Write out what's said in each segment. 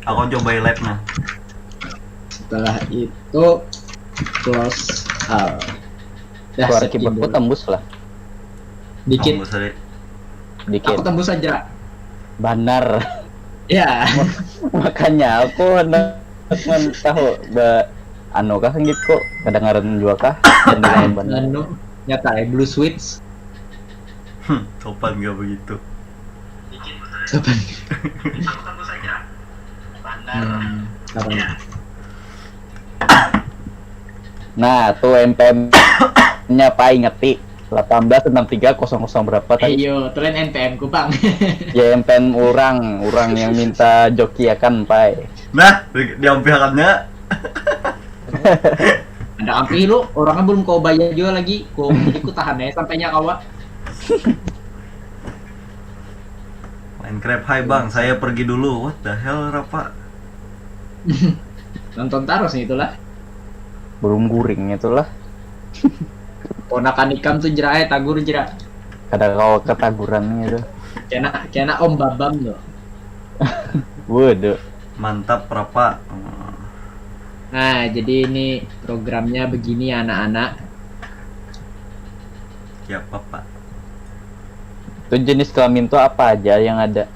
Aku cobain live-nya. Setelah itu close all. Dah Suara setting keyboardku dulu. tembus lah. Dikit. Tembus tadi. Dikit. Aku tembus aja. Benar. Ya. Makanya aku hendak tahu anu kah gitu kok kedengaran juga kah dan benar. Anu nyata ya blue switch. Sopan gak begitu. Sopan. Kapan? Nah, tuh NPM-nya Pai ngerti 186300 berapa tadi? Ayo, tulen NPM ku, Bang. Ya NPM orang yang minta joki akan Pai. Nah, diampiakannya. Ada ampi lu, orangnya belum kau bayar juga lagi. Jadi ku tahan ya sampainya kawa. Minecraft, hai bang, saya pergi dulu. What the hell, Rapa? Nonton taros nih itulah. Belum guring itulah. Ponakan ikam tuh jerai tagur jerak. Kada kau ketaguran gitu. Kena Om Babam tuh. Waduh. Mantap, Rapa. Nah, jadi ini programnya begini anak-anak. Ya, Papa. Itu jenis kelamin tuh apa aja yang ada?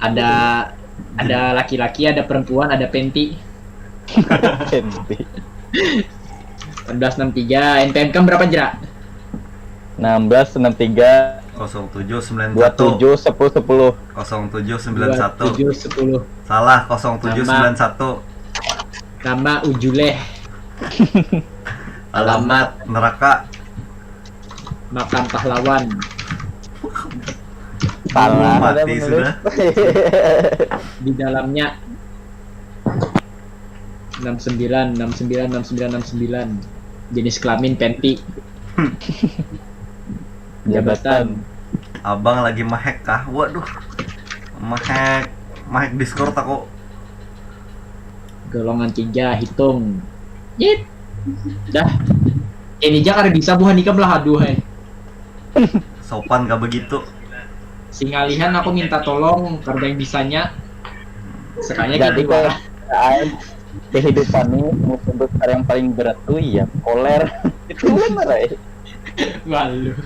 Ada laki-laki, ada perempuan, ada penti. Penti. 1863, NPM kan berapa jerak? 1663 0791 27 10 10. 0791 710. Salah, 0791 Nama Ujuleh, Alamat neraka. makam pahlawan. Salah. Mati ada menulis. sudah. Di dalamnya 69. Jenis kelamin penti. Jabatan Abang lagi mahek kah? Waduh. Mahek Discord aku. golongan 3 hitung. Yit. Dah. Ini jangan bisa buhan nikah belah aduh hai. Sopan gak begitu. Singalihan aku minta tolong karena yang bisanya. Sekalinya Jadi gitu. kehidupan ini musuh besar yang paling berat tuh ya koler. Itu benar ya. Walu.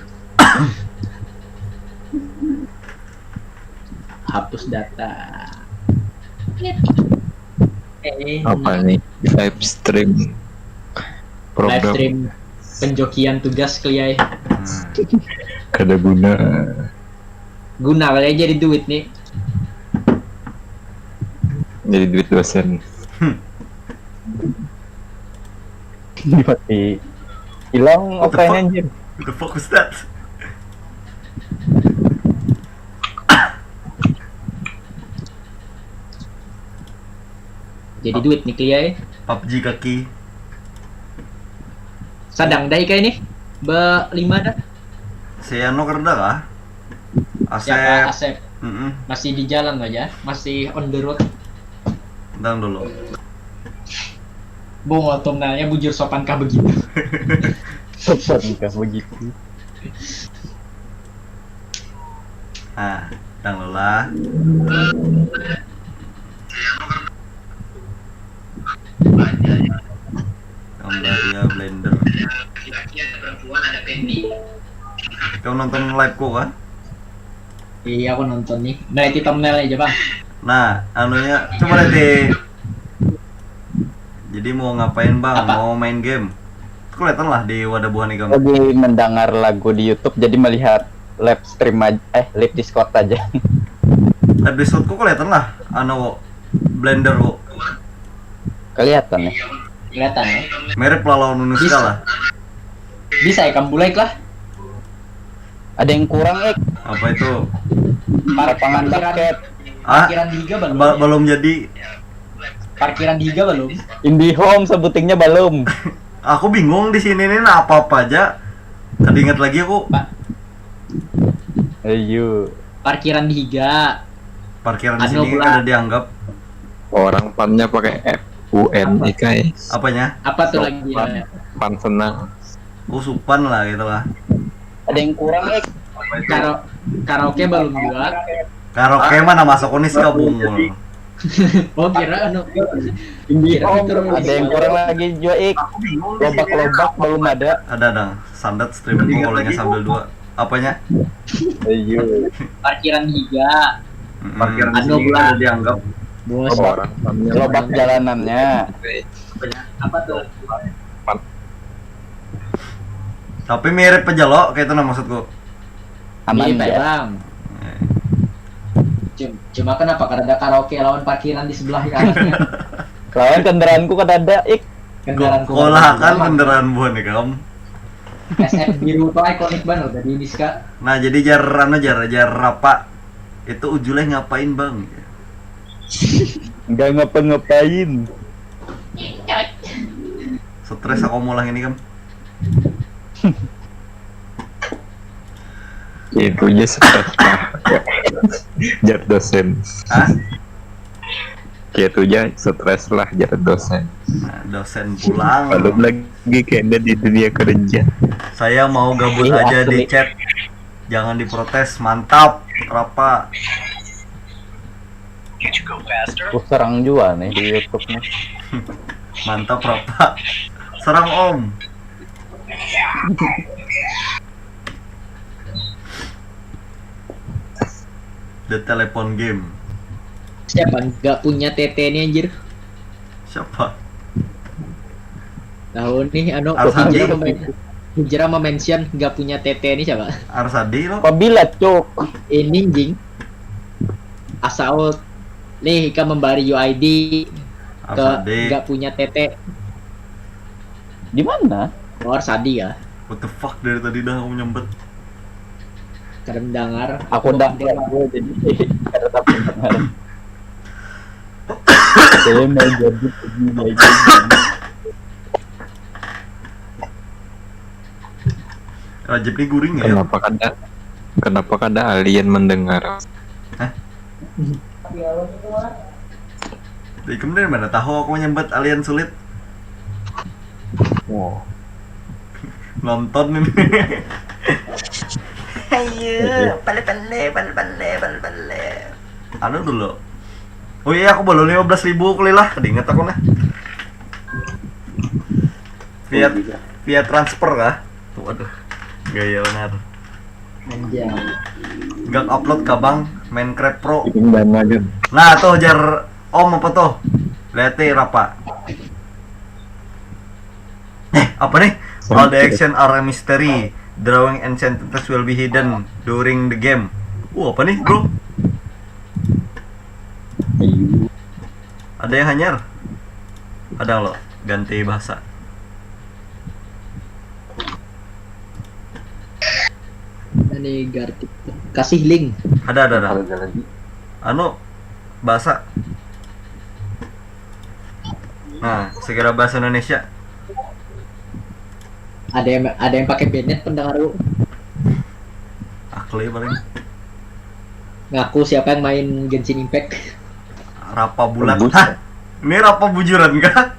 Hapus data. Apa nih live stream Live program stream penjokian tugas kliai. kada guna. Guna kali aja jadi duit nih. Jadi duit dosen. Mati. Hilang What the offline fuck? anjir. What the fuck was that? Jadi duit nih kliai. PUBG kaki. Sadang dai kayak ini. Berlima dah. Saya no kerja kah? Siapa Asep. Asep? Masih di jalan aja, masih on the road. Bentar dulu. Bung otomnalnya bujur sopan kah begitu? Sopan kah begitu? Nah, bentar dulu lah. Gambarnya Blender. Laki-laki ada perempuan ada pendi. Kau nonton live ku kan? Iya aku nonton nih. Nah itu thumbnail aja bang. Nah, anunya coba lihat deh. Jadi mau ngapain bang? Apa? Mau main game? Kelihatan lah di wadah buah nih kamu. Lagi mendengar lagu di YouTube jadi melihat live stream aja, live Discord aja. Live Discord ku kelihatan lah. Anu Blender ku. Kelihatan ya. Kelihatan ya. Mirip lah lawan manusia Bisa. lah. Bisa ya kamu like lah. Ada yang kurang Apa itu? lapangan basket. Ah, Parkiran di Higa belum. belum jadi. Parkiran di Higa belum. IndiHome sebutingnya belum. Aku bingung di sini nih apa-apa aja. Tadi ingat lagi aku Pak, Ayo. parkiran di Higa. parkiran di Anu sini pula. ada dianggap Orang pannya pakai FUN ikai. apanya? Apa tuh lagi ya? Pan senang. Usupan lah gitu lah. Ada yang kurang Apa itu? Karaoke belum juga. Karaoke mana masuk unis kabung. Oh kira anu. Tinggi Kira om, turun ada yang kurang lagi juga ik. Lobak-lobak belum ada. Ada dong. Sandat streaming callingnya sambil 2. Apanya? Ayo. Parkiran giga. Parkiran Anu sini pula. kan dianggap Bos. Orang farmnya Lobak jalanannya. Apa tuh? tapi mirip aja lo, kayak itu nah maksudku. Aman Mirip ya, ya. Bang. Cuma kenapa? Karena ada karaoke lawan parkiran di sebelah kanannya. Lawan kendaraanku kan ada ik. Kendaraan Kolah kan kendaraan buah nih kamu. SF biru tuh ikonik banget tadi ini Ska. Nah jadi jar rapa itu ujulnya ngapain bang? Enggak ngapa-ngapain. Stres aku mulang ini kan. itu aja stres lah. Jar dosen. Ah? Itu aja stres lah jar dosen. Nah, dosen pulang. Belum lagi kayaknya di dunia kerja. Saya mau gabut Iya, aja di asli. chat. Jangan diprotes, mantap, Rapa. Aku serang juga nih di YouTube nih. Mantap, Rapa. Serang Om. The telepon game. Siapa nggak punya TT ini anjir? Siapa? Tahu nih anu Arsadi. Hijrah mention nggak punya TT ini siapa? Arsadi lo. Apabila cuk. Ini jing. Asal nih Ika membari UID ke Arsadi. nggak punya TT. Di mana? Oh, Arsadi ya. What the fuck dari tadi dah kamu nyempet. Kadang dengar. Aku udah jadi ada tapi dengar. Saya mau jadi begini aja. Rajib nih guring ya. Kenapa kada alien mendengar? Dari kemudian mana tahu aku nyempet alien sulit. Wow. Nonton ini. Ayo, pale. Anu dulu. Oh iya, aku baru 15.000 kali lah. Kedinget aku nah. Via transfer kah? Tuh, aduh. Gaya benar. Anjay. Gak upload ke bang Minecraft Pro. Bikin dana aja. Nah tuh jar Om apa tuh? Lihat nih Rapa. Apa nih? All the action are a mystery. Drawing and sentences will be hidden during the game. Apa nih bro? Ada yang hanyar? Ada lo, ganti bahasa. Ini Gartik. Kasih link. Ada. Anu bahasa. Nah, segera bahasa Indonesia. Ada yang pakai bennett pendengar lu. Akli paling. Ngaku siapa yang main Genshin Impact. Rapa bulat. Rebus. Hah? Ini rapa bujuran kah?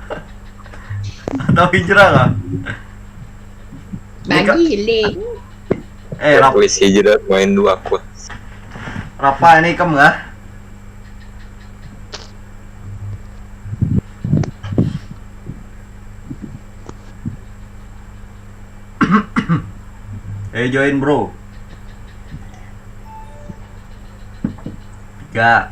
Atau hijrah kah? Ini Bagi link. Rapa, Polisi aja dah main 2 akun. Rapa ini kem nggak? Join bro. Gak.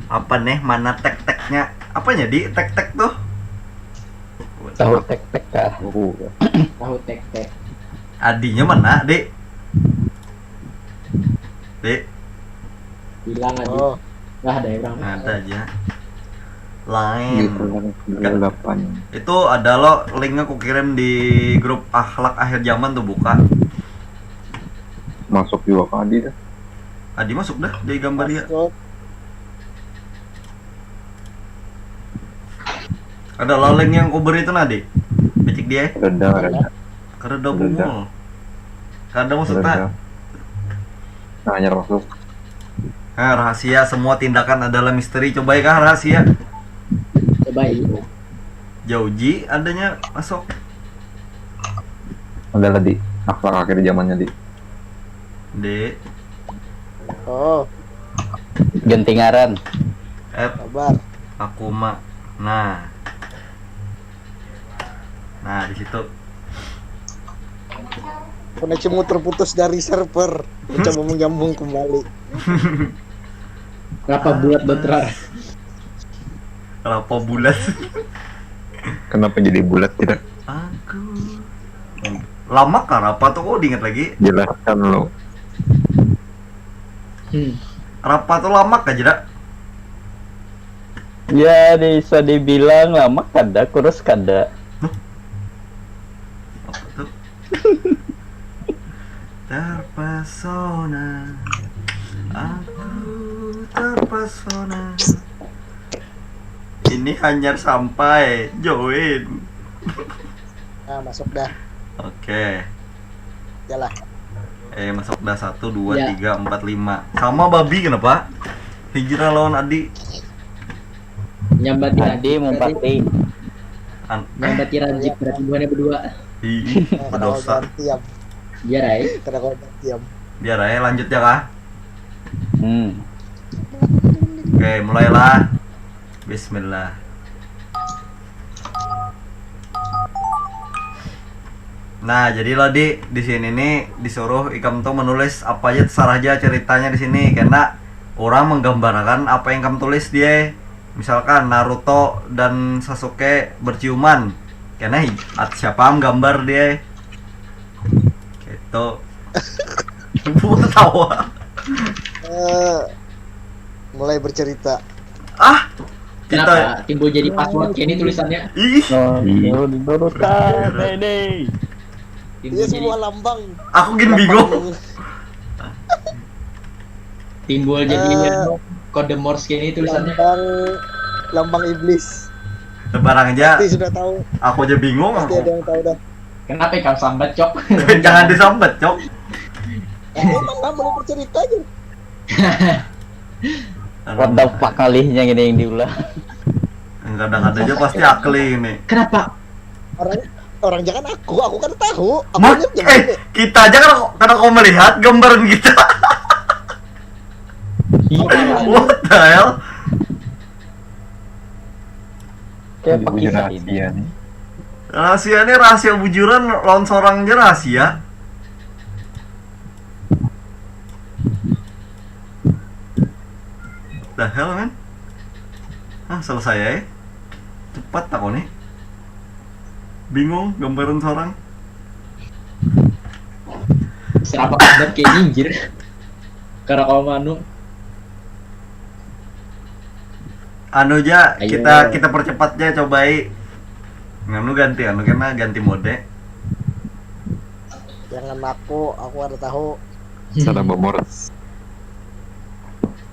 Apa nih? Mana tek-teknya? Apanya di tek-tek tuh? Tahu tek-tek kah? Tahu tek-tek. Adinya mana, Dek? Dek, Bilang aja. Oh. Nggak ada yang orang. ada aja. Lain. Gitu, 8. Itu ada lo linknya aku kirim di grup akhlak akhir zaman tuh buka. Masuk juga ke Adi dah. Adi masuk dah jadi gambar ya. Ada lo link yang Uber itu nadi. Becik dia. Reda. Karena double mall. Kadang maksudnya. Nah, nyar masuk. Nah, rahasia semua tindakan adalah misteri. Coba ya kah rahasia. Coba ini. Jauji adanya masuk. Adalah di akhlak akhir zamannya di. D. Oh, Ganti ngaran. sabar. Akuma. Nah. Nah, di situ. Koneksimu terputus dari server. Mencoba menyambung kembali. Kenapa bulat betrar? Kenapa bulat? Kenapa jadi bulat tidak? Aku. Lama kan apa tuh kok diingat lagi? Jelaskan lo. Rapa tuh lama kan tidak? Ya bisa dibilang lama kada, kurus kada. Apa tuh? Terpesona. Aku terpesona. Ini hanya sampai join. Nah, masuk dah. Oke. Jalan. Masuk dah 1, 2, Ya. 3, 4, 5. Sama babi kenapa? Hijrah lawan Adi. Nyambati Tadi mumpati. Nyambati Ranjit berarti bukannya berdua. Ih, Nah, kada kau berdosa. jangan diam. Biar aja. Kada kau jangan diam. Biar aja lanjut ya kah? Hmm. Oke, mulailah. Bismillah. Nah, jadi lo di sini nih disuruh Ikam tuh menulis apa aja terserah aja ceritanya di sini karena orang menggambarkan apa yang kamu tulis dia. Misalkan Naruto dan Sasuke berciuman. Karena siapa yang gambar dia. Gitu. Buat tawa. Mulai bercerita. Ah, Kenapa timbul jadi password ini tulisannya? ih, Naruto ini. Timbul Iya jadi semua lambang. aku gini bingung. timbul jadi kode Morse ini tulisannya. Lambang iblis. Barang aja, Pasti sudah tahu. aku aja bingung. Pasti ada yang tahu dah. Kenapa kamu sambat cok? Jangan disambet, Cok. Emang nggak boleh bercerita aja. What the fuck kalihnya gini yang diulang. Kadang-kadang aja pasti akli ini. Kenapa? Orang jangan aku kan tahu. Aku Mak, aja jangan. kita aja karena kau melihat gambaran kita. What the hell? Kayak Jadi pakai rahasia ini. nih. Rahasianya rahasia bujuran lawan seorang aja rahasia. The hell man? Selesai ya? Cepat tak nih? Bingung gambaran seorang. Serapa kabar kayak ninjir. Karena kalau manu Anu aja Ayo. kita percepat aja cobai. Anu ganti karena ganti mode. Jangan aku ada tahu. Salah bomors.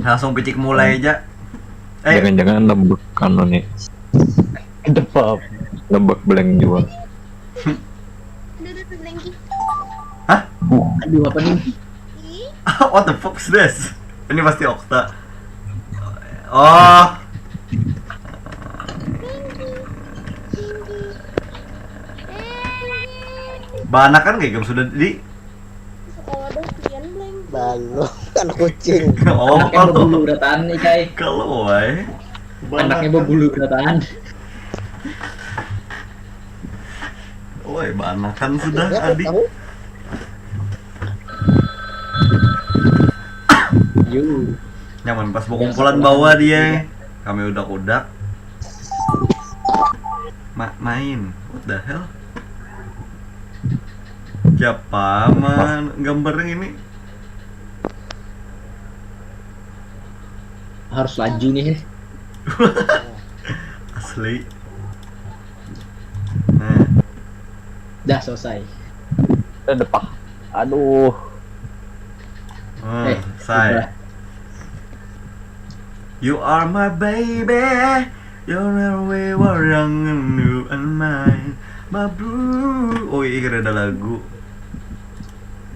Langsung picik mulai aja. Jangan-jangan lembek kan lo nih. Kedepap. Lembek blank juga. aduh apa nih? What the fuck is this? Ini pasti Okta. Oh. Banak kan kayak sudah di Balong anak kucing. oh Anaknya kalau berbulu berataan nih Kai. kalau wae Anaknya berbulu berataan. Woi, banakan sudah Ya, adik. tahu. Yuk. Nyaman pas kumpulan bawah dia. Kami udak-udak. Main. What the hell? Siapa man gambarnya ini? Harus laju nih. Asli. Nah, Dah selesai. Kedepah. Aduh. saya. udah. You are my baby. You're every warang new and mine. My blue. Oh iya ada lagu.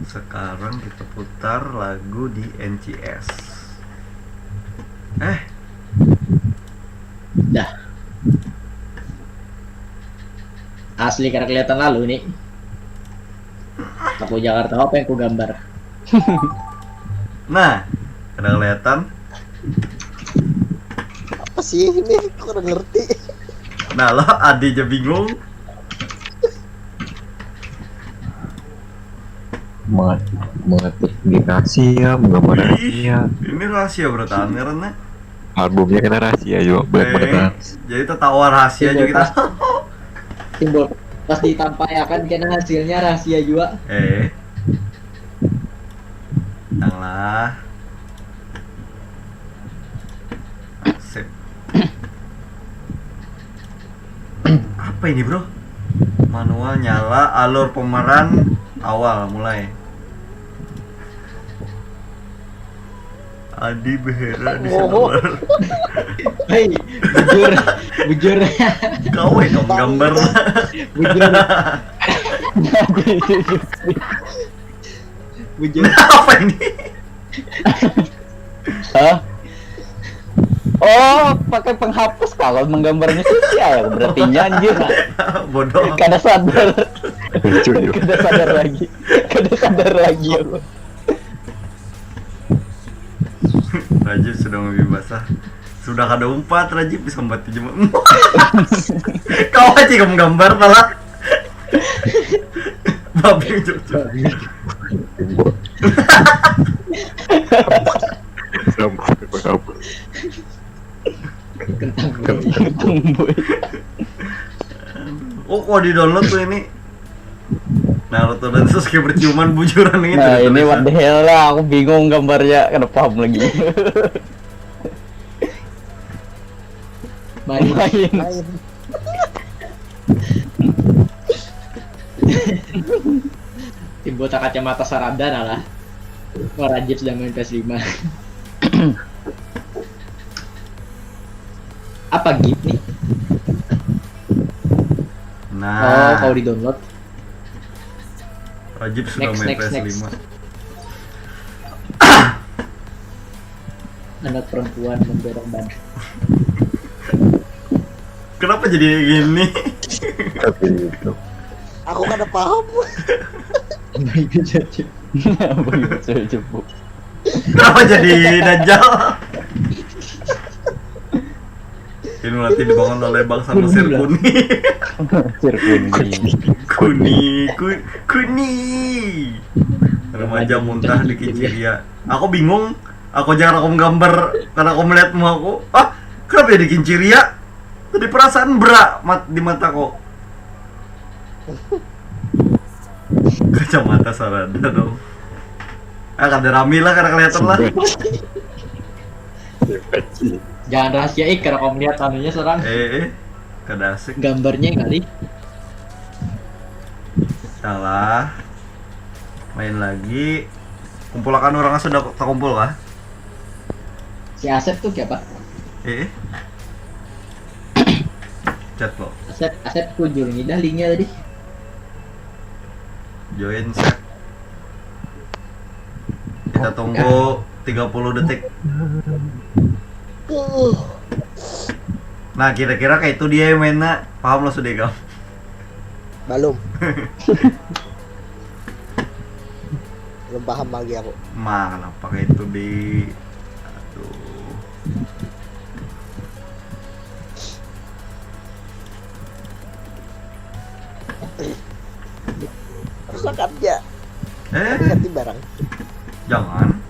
Sekarang kita putar lagu di NCS. Dah. Asli karena kelihatan lalu nih. Aku Jakarta apa yang ku gambar? Nah, Kada kelihatan. Apa sih ini? Kok kurang ngerti. Nah lo Adi aja bingung. Mengetik di rahasia, menggambar rahasia. Ini rahasia bertahan karena Albumnya kena rahasia juga, benar. jadi tertawa rahasia juga kita. Simbol pas ditampaikan karena hasilnya rahasia juga. Janganlah. Sip. Apa ini bro? Manual nyala, alur pemeran awal mulai. Adi Behera di luar. Hei, bujur, Kau yang gambar. bujur. Apa ini? Hah? Oh, pakai penghapus kalau menggambarnya sih ya berarti anjir. Bodoh. Kada sadar. Lucu ya. Kada sadar lagi. Kada sadar lagi aku. Rajib sudah lebih basah. Sudah kada umpat Rajib bisa membuat jemur. Kau aja kamu gambar malah. Babi cocok. Sampai penghapus. Tumbuh. Oh, kok di download tuh ini? Naruto dan Sasuke berciuman bujuran gitu. Nah, ini what the hell lah, aku bingung gambarnya, kada paham lagi. Main. Main. Main. Timbul tak kacamata Sarabdana lah. Oh, Rajib sedang main PS5. Apa git nih? Oh, Nah, kalau di download. Rajib sudah Next, main next, PS5. next. Anak perempuan mendorong ban. Kenapa jadi gini? Tapi itu. Aku kada paham. Begitu cepu. Kenapa jadi Dajjal? Ini nanti dibangun oleh bangsa Mesir Kuni. Kuni. Remaja muntah di Kinciria. Aku bingung. Aku jangan aku menggambar karena aku melihat muka aku. Ah, kenapa ya di Kinciria? Tadi perasaan berak di mataku. Kacamata Sarada dong. Ah, kada rame lah karena kelihatan lah. Jangan rahasiain karena kamu lihat anunya serang Kada asik. gambarnya kali. Salah. Main lagi. Kumpulkan orang yang sudah tak kumpul kah? Si Asep tuh siapa? Chat lo. Asep kunjungi dah linknya tadi. Join set. Kita tunggu 30 detik. Nah, kira-kira kayak itu dia yang mainnya. Paham lo sudah kau? Belum. Belum paham lagi aku. Kenapa kayak itu di aduh. Harus angkat ya. Ganti barang. Jangan.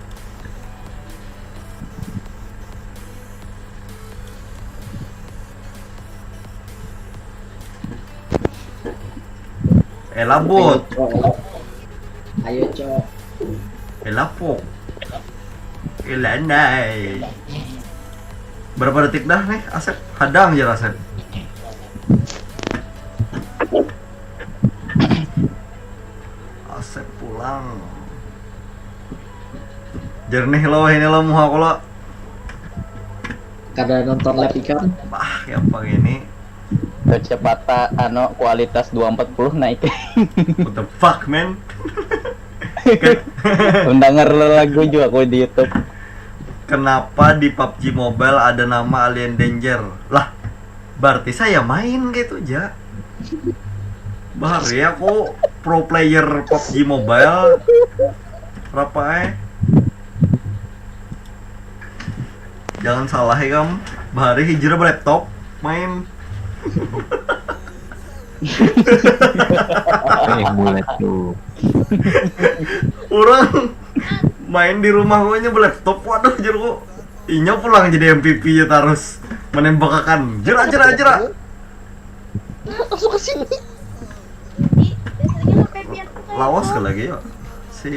Elabot. Ayo cok. Elapok. Elanai. Berapa detik dah nih Asep? Hadang aja Asep. Asep pulang. Jernih lo ini lo muha ko lo. Kada nonton live ikan. Bah, yang ini. Kecepatan kualitas 240 naik. What the fuck, man? Mendengar lagu juga aku di YouTube. Kenapa di PUBG Mobile ada nama Alien Danger? Lah, berarti saya main gitu aja. Bahari aku pro player PUBG Mobile. Berapa Jangan salah ya kamu. Bahari hijrah laptop main. Mulai tuh. Orang main di rumah gue nya laptop. Waduh jero. Inya pulang jadi MVP ya terus menembakkan. Jera. Langsung ke sini. Biasanya HP pian tuh kayak Lawas gitu. ke lagi ya. Si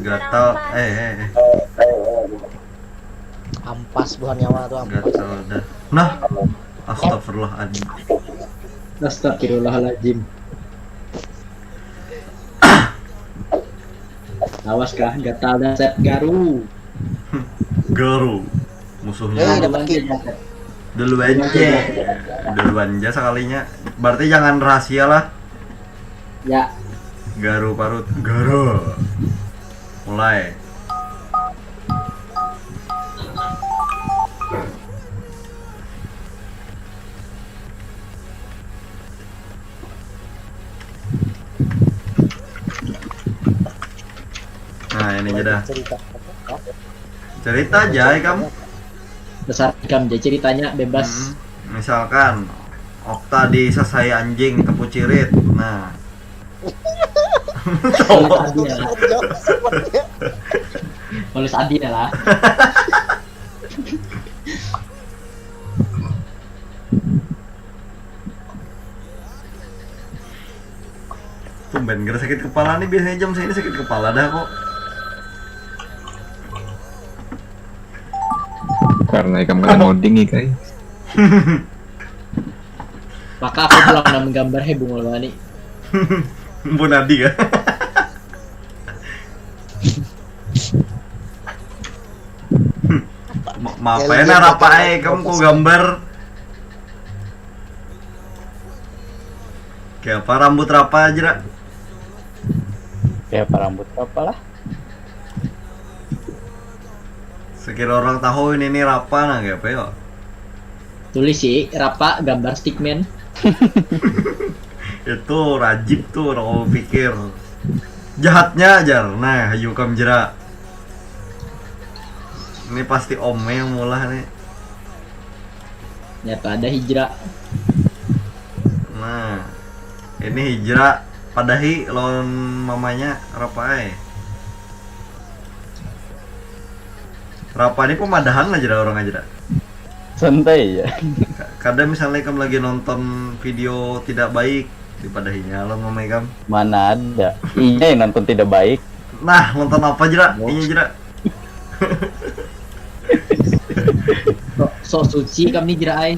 gatal Ampas bukan nyawa tuh ampas. gatal dah. Nah, astagfirullahaladzim. Astagfirullahaladzim. Awas kah gatal dan set garu. Garu Eh, musuhnya dapat kill. duluan aja sekalinya. Berarti jangan rahasia lah. Ya, Garu parut garu. Mulai. Nah ini aja dah. Cerita. Cerita aja ya kamu. besar ikam jadi ceritanya bebas. Misalkan Okta disesai anjing tepu cirit. Nah. Tulis Adi ya lah. Jauh sepertinya. Tulis Adi ya lah. Tumben gara sakit kepala nih, biasanya jam segini sakit kepala dah kok. Karena ikam kena ngoding nih kai. Maka aku pulang dan menggambar Bung Olwani. Bu Nadi kan. Maaf ya apa kamu kok gambar. Kayak apa rambut rapa aja Ra? Ya apa rambut apa lah. Sekira orang tahu ini rapa nah kayak apa ya? Tulis sih Rapa gambar stickman. Itu rajib tuh orang mau pikir. Jahatnya aja. Nah, hayu kam jera. Ini pasti Ome yang mulah nih. Ya ada hijrah. Nah, ini hijrah padahi lawan mamanya Rapae. Rapa ini pemadahan aja dah orang aja dah. Santai ya. Kadang misalnya kamu lagi nonton video tidak baik di padahinya lawan mamanya kamu. Mana ada. Iya yang nonton tidak baik. Nah, nonton apa aja dah? Ini aja dah. So suci kami jirai.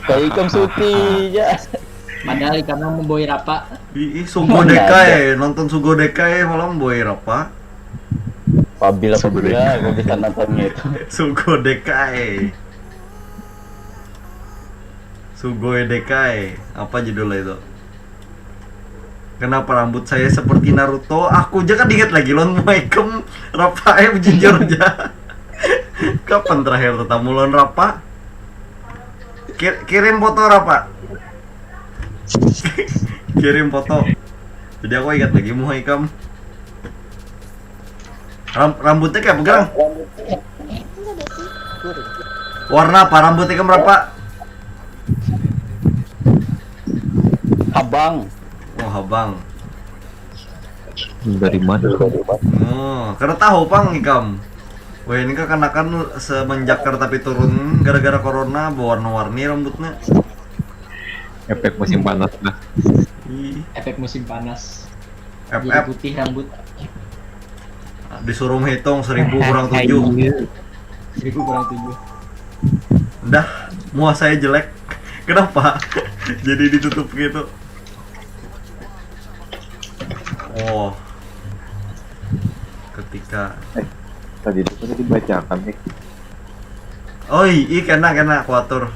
Kayak ikam suci ya. Padahal karena memboy Rapa. Ih, Sugo Dekai, nonton Sugo Dekai malam boy Rapa. Apabila gue bisa nontonnya itu. Sugo Dekai. Sugoi Dekai, apa judulnya itu? Kenapa rambut saya seperti Naruto? Aku aja kan inget lagi lon Maikem Rapae jujur aja. Kapan terakhir tetamu lon Rapa? Kirim foto Rapa. Kirim foto. Jadi aku ingat lagi Muhaikam. Rambutnya kayak apa Gerang? Enggak ada sih. Kuring. Warna apa rambutnya Kam Rapa? Abang. Oh habang. Dari mana? Oh, karena tahu pang ikam. Wah ini kan kanakan semenjak tapi turun gara-gara corona berwarna-warni rambutnya. Efek musim panas lah. Ih, Efek musim panas. Jadi FF putih rambut. disuruh menghitung 1000 kurang 7. 1000 kurang 7. Dah, muah saya jelek. Kenapa? Jadi ditutup gitu. Oh. Ketika Tadi itu tadi dibacakan nih. oh iya kena kuatur.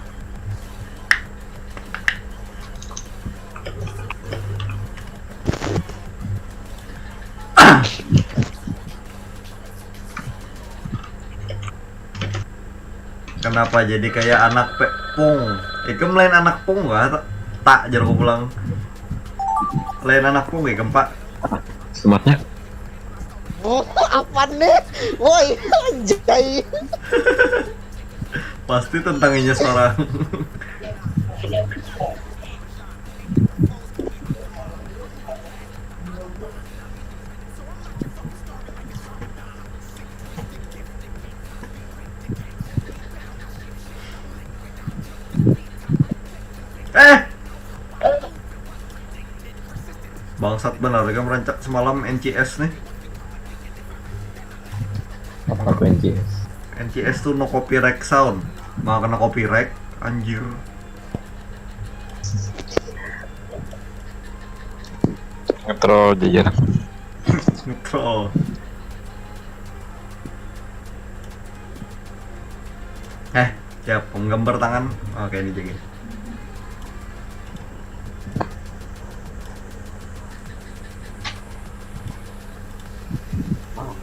Kenapa jadi kayak anak pung? Ikem lain anak pung gak? Tak jar aku pulang. Lain anak pung ikem pak. Sematnya Oh, apa nih? Woi, anjay. Pasti tentang Ines orang. Bangsat benar, mereka merancak semalam NCS nih. Apa tuh NCS? NCS tuh no copyright sound. Mau kena copyright, anjir. Ngetro jajan. Ngetro. Siap, penggambar tangan. Oke, ini jadi.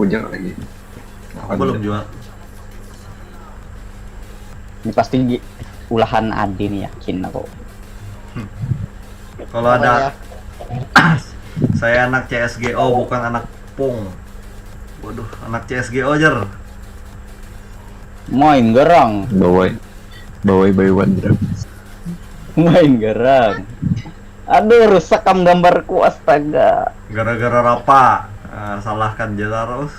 Aku jangan lagi. Aku belum jual. Ini pasti ulahan Adi nih, yakin aku. Kalau ada saya anak CSGO bukan anak Pung. Waduh, anak CSGO jer. Main gerang. Bawai by one drop. Main gerang. Aduh, rusak gambarku, astaga. Gara-gara Rapa. Salahkan dia terus.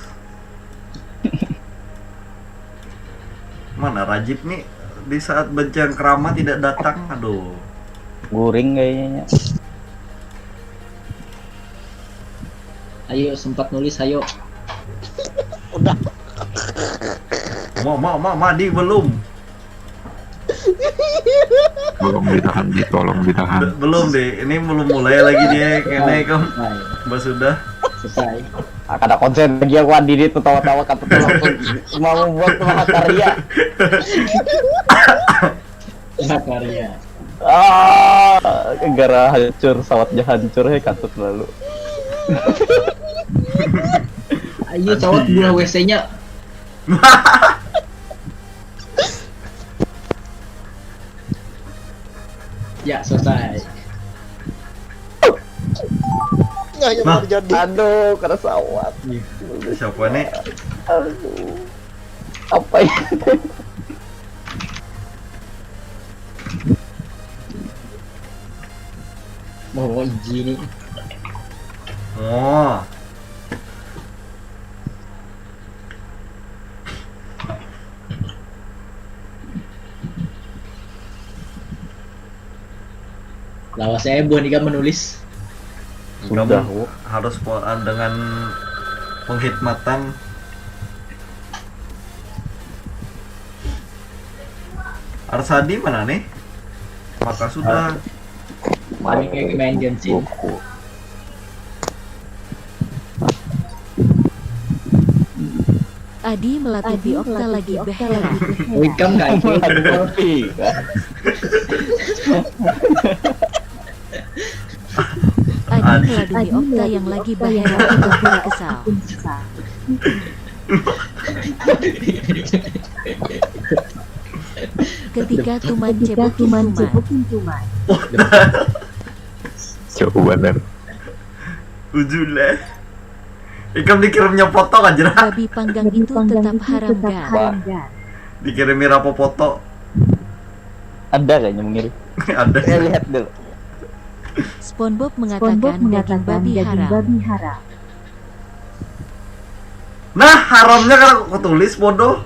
Mana Rajib nih di saat bencang kerama tidak datang. Aduh. Guring kayaknya. Ayo sempat nulis ayo. Madi belum. Belum ditahan, tolong ditahan. Belum deh. Ini belum mulai lagi dia kayaknya kamu. Mbak sudah. Selesai. Ada konsen lagi aku Adi itu tawa-tawa kata langsung mau membuat mahakarya. Karya. Gara hancur, sawatnya hancur, katut lalu. Ayo cawat buah WC-nya. Ya, selesai. Nggak yang Nah. terjadi. Aduh, karena sawat. Siapa nih? Aduh. Apa ya? Mau izin nih. Oh. Lawas saya buat ikan menulis. Kamu Sudah. harus dengan penghikmatan. Arsadi mana nih? Maka sudah. Kami kayak main Genshin. Buku. Adi melatih di Okta lagi behera. Wikam kan? Tapi, Adi meladeni Okta yang lagi behera untuk tidak kesal. Ketika Tuman cebukin Tuman. Jauh bener. Ujule. Ikam dikirimnya foto kan jera? Babi panggang itu tetap haram gan. Dikirimi rapo foto. ada kayaknya mengirim. Ada. Saya lihat dulu. SpongeBob mengatakan daging babi haram. Nah, haramnya kan aku tulis bodoh.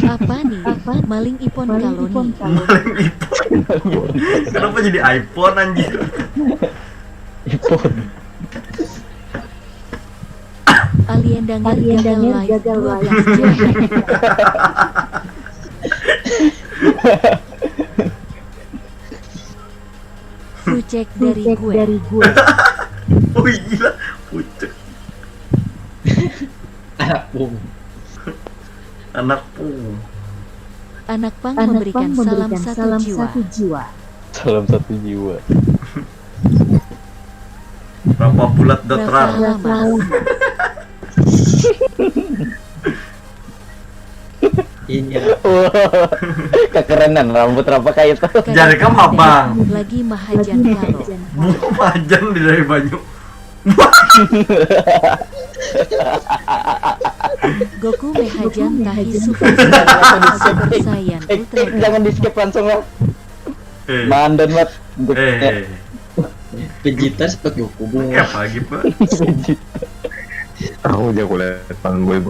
Apa nih? Maling ipon kaloni. Maling iPhone. Kenapa jadi iPhone anjir? iPhone. Alien Danger gagal live 12 jam. Fucek dari gue. Oh gila, pucuk. Anak bung. Anak pung. Anak pang memberikan salam satu jiwa. Salam satu jiwa. Berapa bulat dotrar? Rafa lama. Ini Wah, kekerenan rambut apa kayak itu. Jari kamu abang. Lagi mahajan kalau. Majan di dari banyu. Goku Mehajan Tahi Super Super Saiyan Ultra Jangan di skip langsung lah. Eh, Mandan mat. Vegeta seperti Goku bu. apa lagi pak? Aku aja kulihat fanboy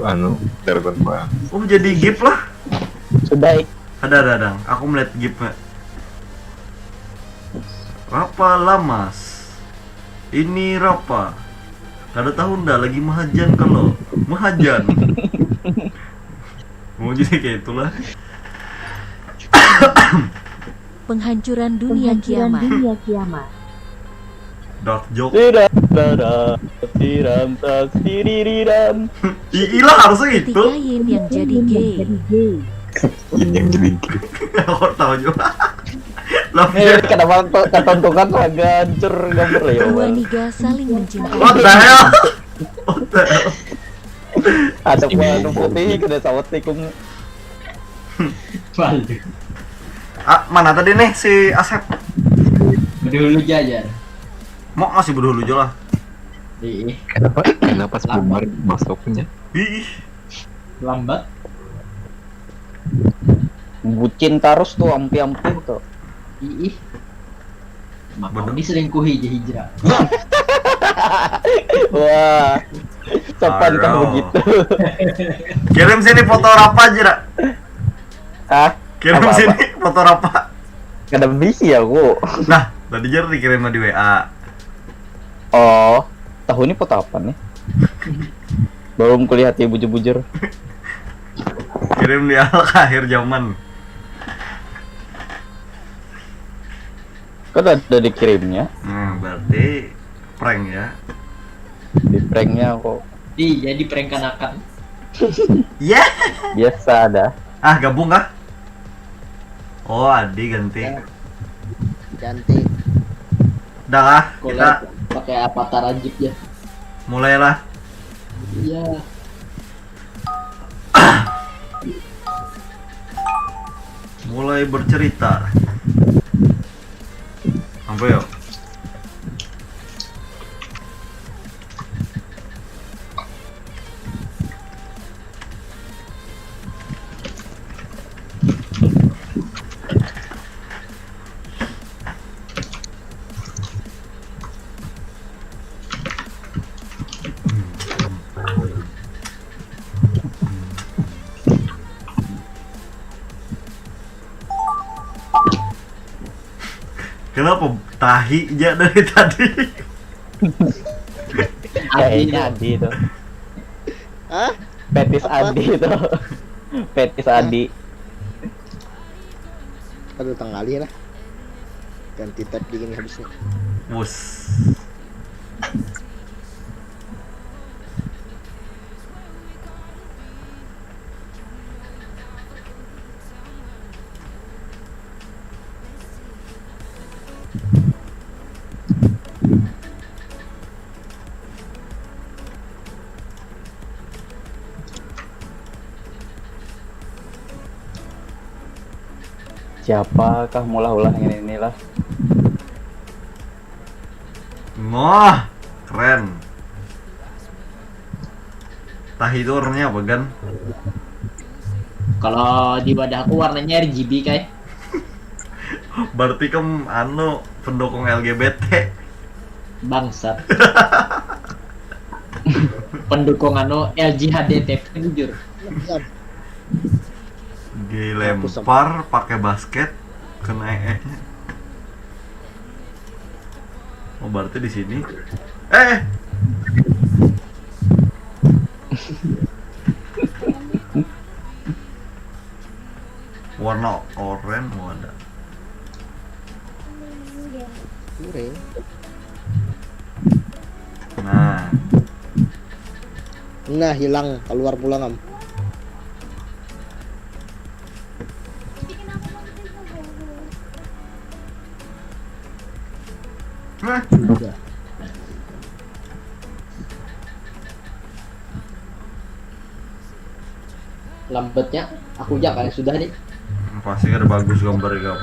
Dragon Ball. Oh jadi gip lah. Sudah Ada. Aku melihat gipnya. Rapa Lamas. Ini Rapa. Kada tahu ndak lagi mahajan kalau mahajan. Mau jadi kayak itulah. Penghancuran dunia kiamat. Dark joke. tiram tas tiriram. Iyalah harusnya gitu. Tiga yin yang jadi gay. Ini yang jadi Aku tahu juga. Love ya. Kenapa ketontongan agak hancur gambar ya? Dua niga saling mencintai. What the hell? What the hell? Ada warna putih kena sawat tikum. Waduh. Ah, mana tadi nih si Asep? Dulu jajar. Mau ngasih berdulu aja lah. Ih, kenapa sebentar masuknya? Ih, lambat. Bucin terus tuh ampi-ampi tuh. Ih. Bener. Maka diselingkuhi je hijrah. Wah. Sopan kan Aduh. begitu. kirim sini foto Rapa aja, Rak. Ah, Kirim apa-apa? sini foto Rapa. Kada bisi aku. Nah, tadi jar dikirim di WA. Oh, tahu ini foto apa nih? Belum kulihat ya bujur-bujur. Kirim di akhir zaman. Kan ada dikirimnya, Berarti prank ya. di pranknya kok Ih, jadi prank kanakan. Ya. biasa ada. Ah, gabung kah? Oh, Adi ganti. Cantik. Udah lah, kita Kalau pakai avatar ajib ya. mulailah. Iya. Mulai bercerita. Apa yuk? Kenapa tahi aja dari tadi? Kayaknya Adi itu. Hah? Petis Apa? Adi itu. Petis Adi. Aduh tanggali lah. Ganti tab dingin habisnya. Bus. Siapakah mula-ulah yang inilah? Wah, keren. Tahi itu warnanya apa, Gan? Kalau di wadahku warnanya RGB kayak. Berarti kamu pendukung LGBT. Bangsat. Pendukung LGHDT jujur. Dilempar pakai basket kena nya. Oh, berarti di sini. Warna oranye mau ada. Kuring. Nah, Nah hilang keluar pulang am. nah. Lambatnya aku jak kayak sudah nih. Pasti ada bagus gambar kamu.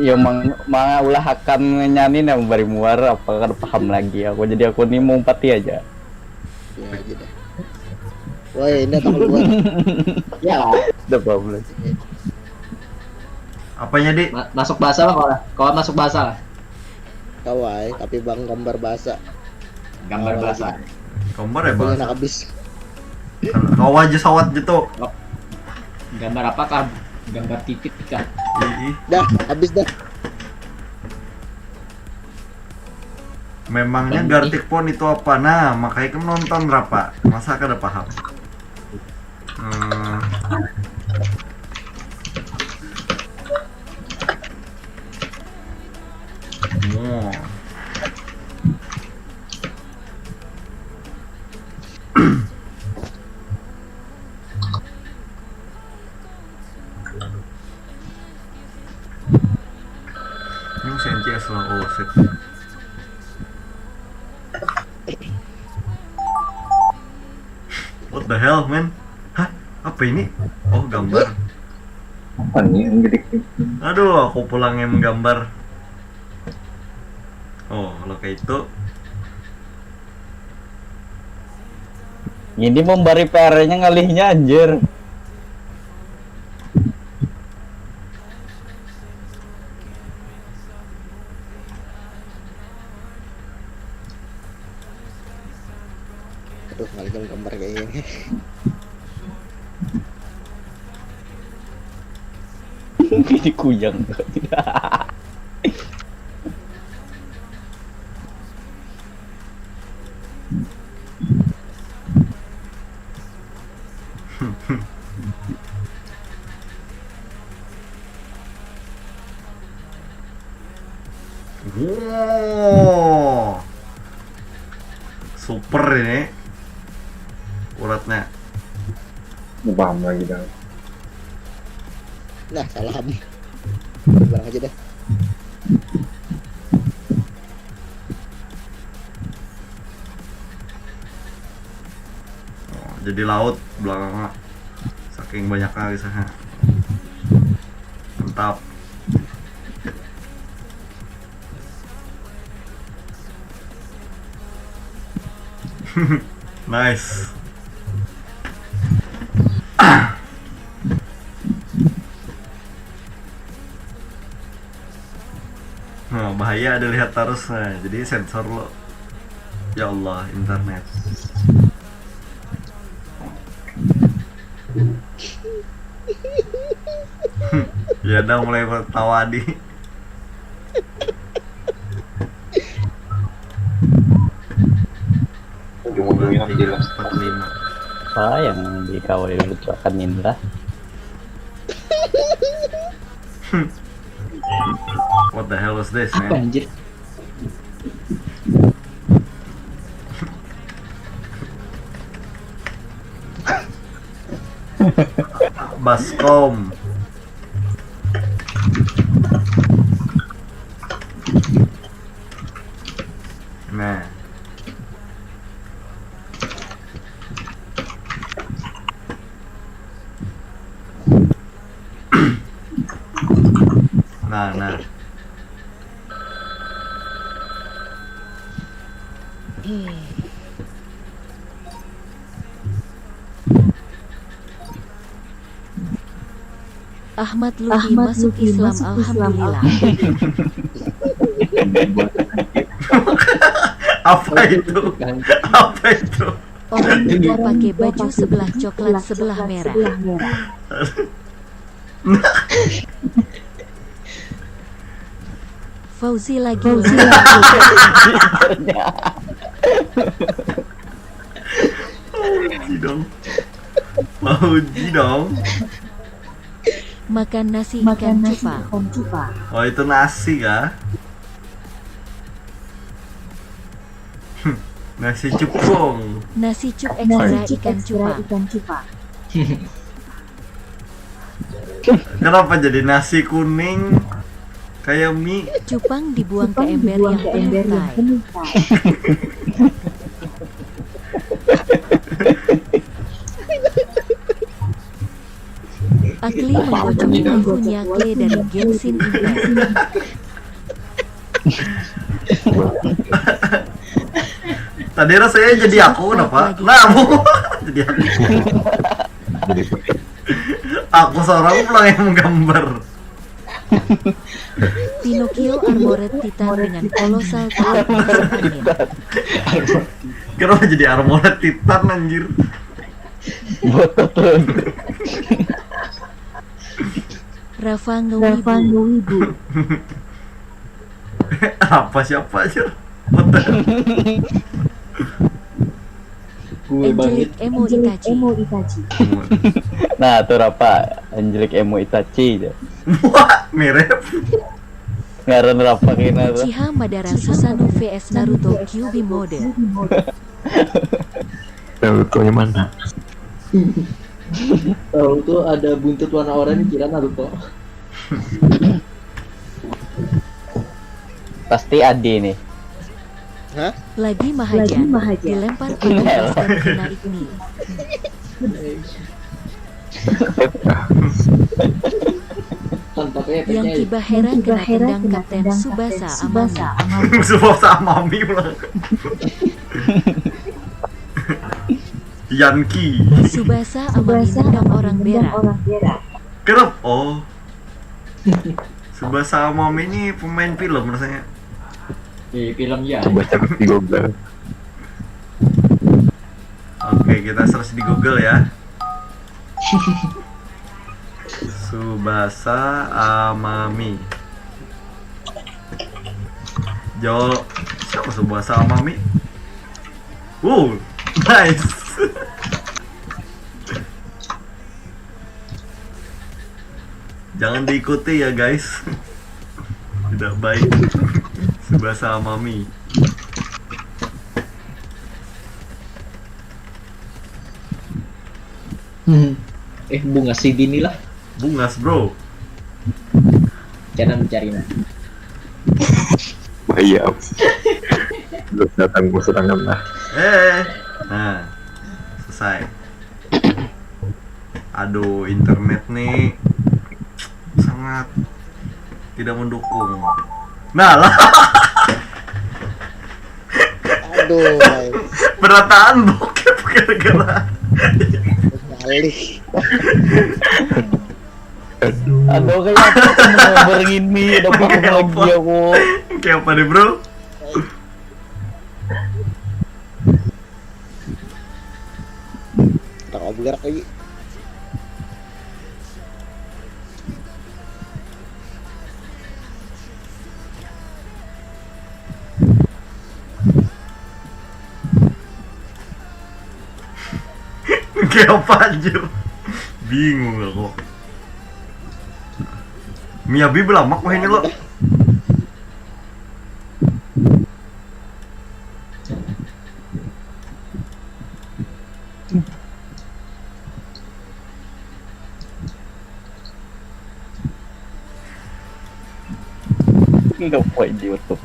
Ya mga ulah akan nyanyi yang bari muar apa kan paham lagi aku, jadi aku nih mau pati aja. Ya aja dah. Woi, ini tak keluar. Ya lah. Udah problem. Apanya, Di? Masuk bahasa lah kalau masuk bahasa lah. Kawai, tapi bang gambar bahasa. Gambar bahasa. Gambar ya, Punya Bang. nak habis. Kau aja sawat gitu. Gambar apakah? Gambar titik kah? Ih, Dah, habis dah. memangnya Gartic Phone itu apa? Nah, makanya kamu nonton berapa? Masa kada paham? Hmm. Oh. Yung CNCS lah, oh shit. What the hell, man? Hah? Apa ini? Oh, gambar. Apa nih yang gede? Aduh, aku pulangnya menggambar. Oh, kalau kayak itu. Ini membari PR-nya ngalihnya anjir. Aduh, ngalihin gambar kayak gini. Ini kuyang. Wow. Super ini. Uratnya. Paham lagi dah. Nah, salam. Barang aja dah. Oh, jadi laut belakangnya. Saking banyaknya kisahnya. Mantap. Nice. Nah, bahaya ada lihat terus, nah, jadi sensor lo. Ya Allah, internet. Ya udah mulai tertawa di. Ujung-ujungnya jelas. 45. Apa yang dikawal lucu akan Indra? What the hell was this, Apa man? anjir? Baskom. Nah. Nah. Ahmad Lufi masuk Islam, alhamdulillah. Apa itu? Apa itu? Orang tua pakai baju sebelah coklat sebelah merah. Fauzi lagi Uji dong. Mau uji dong. makan nasi ikan cupang. Oh, itu nasi kah? Nasi cupung. Nasi cup ekstra ikan cupang. Kenapa jadi nasi kuning? Kayak mie. Cupang dibuang ke ember yang penuh tai. Akli menggocok waifunya Clay dari Genshin Impact. Tadi rasanya jadi aku kenapa? Nah, jadi aku. Jadi Aku seorang pulang yang menggambar. Pinocchio Armored Titan dengan kolosal tahap masuk angin. Kenapa jadi Armored Titan anjir? Botot tuh. Rafa Ngewibu. Apa siapa aja? What the- Gue banget. Angelic Emo Itachi. Nah, tuh apa? Angelic Emo Itachi. Wah, mirip. Ngaran Rafa kena tuh. Uchiha Madara Susanoo vs Naruto Kyuubi Mode. Naruto yang mana? Tahu tuh ada buntut warna oranye kira Naruto. Pasti Adi nih. Lagi Mahajan dilempar pakai dan kena Igni. Tanpa Yang Kiba heran kena tendang Kapten Tsubasa Amami. Semua sama Mami ulang. Yanki. Tsubasa Amami nendang orang berak. Kerap. Oh. Tsubasa Mami ini pemain film rasanya. film ya. Coba cari di Google. Oke, kita search di Google ya. Tsubasa Amami. Siapa Tsubasa Amami? Nice. Jangan diikuti ya guys. Tidak baik. Tsubasa Amami. Bunga Sidini lah. Bungas bro. Jangan mencari nah. Bahaya. Belum datang serangan lah. Nah, selesai. Aduh, internet nih sangat tidak mendukung. Nah lah, Aduh, berataan bokep gara-gara. balik. Aduh, kayak apa nomor ini dapat lagi aku. Kayak apa nih bro? Tak mau bergerak lagi. Kayak apa anjir? Bingung aku. Miyabi belamak mah ini lo. Enggak poin di YouTube.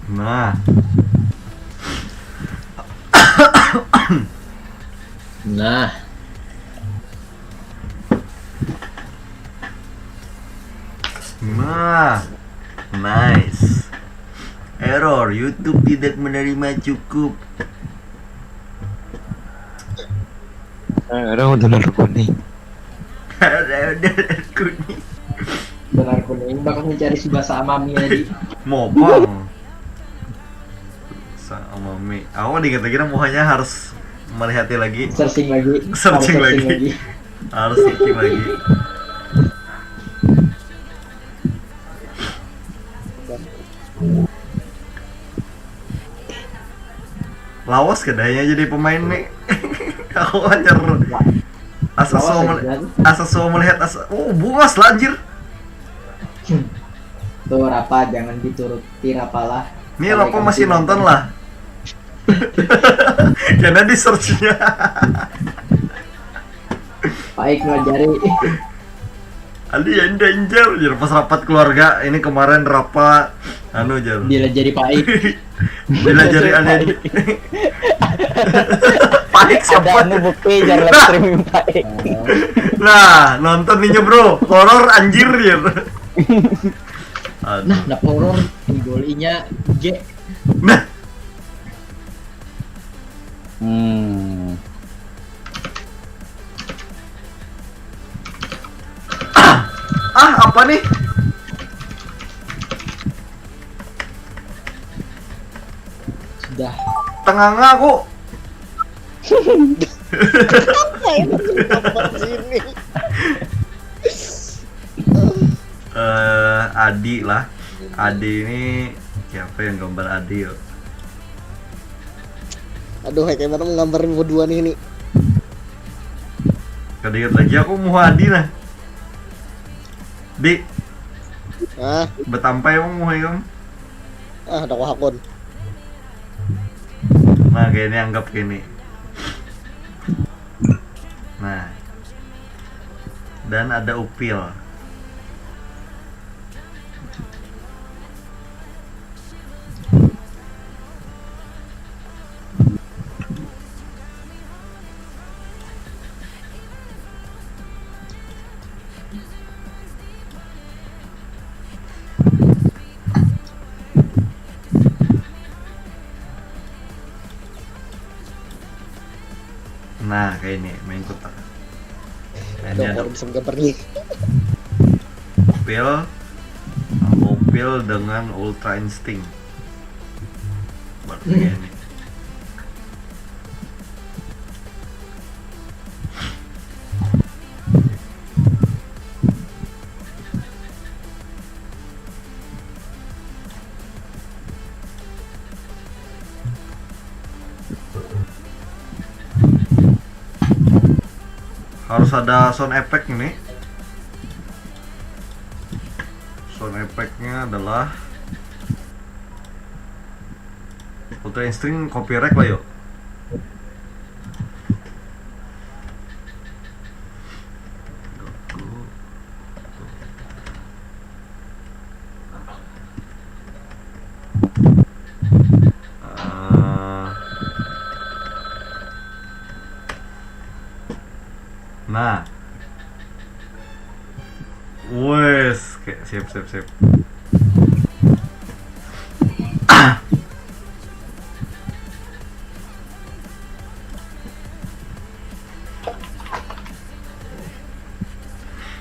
Nah, Nah, nice. Error, YouTube tidak menerima cukup. Ada udah Naruto nih. Ada kuning. benar kuning bakal mencari Tsubasa Amami lagi. Mopong. Sama Mi. Aku diingat lagi namanya harus melihatnya lagi. Searching lagi. Searching Harus lagi. Harus searching lagi. Lawas kedahnya jadi pemain nih. Aku anjir. Asa melihat bungas lah anjir. Tuh Rapa jangan dituruti Rapalah. Nih Rafa masih nonton lah. Karena di searchnya. Baik ngajari. Adi yang danger, jadi pas rapat keluarga ini kemarin rapat, anu jar. Dia jadi Paik. Bila jadi aneh. Paik Ada siapa? anu bukti jar live streaming Paik. Nah, nonton nih bro, horor anjir ya. Nah, nak horor golinya G. Nah, apa nih? Sudah. Tengah aku. Apa yang apa sini? Adi lah. Adi ini siapa yang gambar Adi yo? Aduh, kayak mana menggambarin berdua nih ini. Kedikit lagi aku mau Adi nah. Di Ah, betampai emang mau kamu? ada hakon. Nah, kayak ini anggap gini. Nah. Dan ada upil. Nah, kayak ini main kotak. Nah, ini Aduh, ada orang bisa menggambar nih. upil, upil dengan ultra instinct. Berarti kayak ini. Harus ada sound effect nih. Sound effect-nya adalah Ultra Instinct copyright lah yuk. Nah, wes, kayak sip.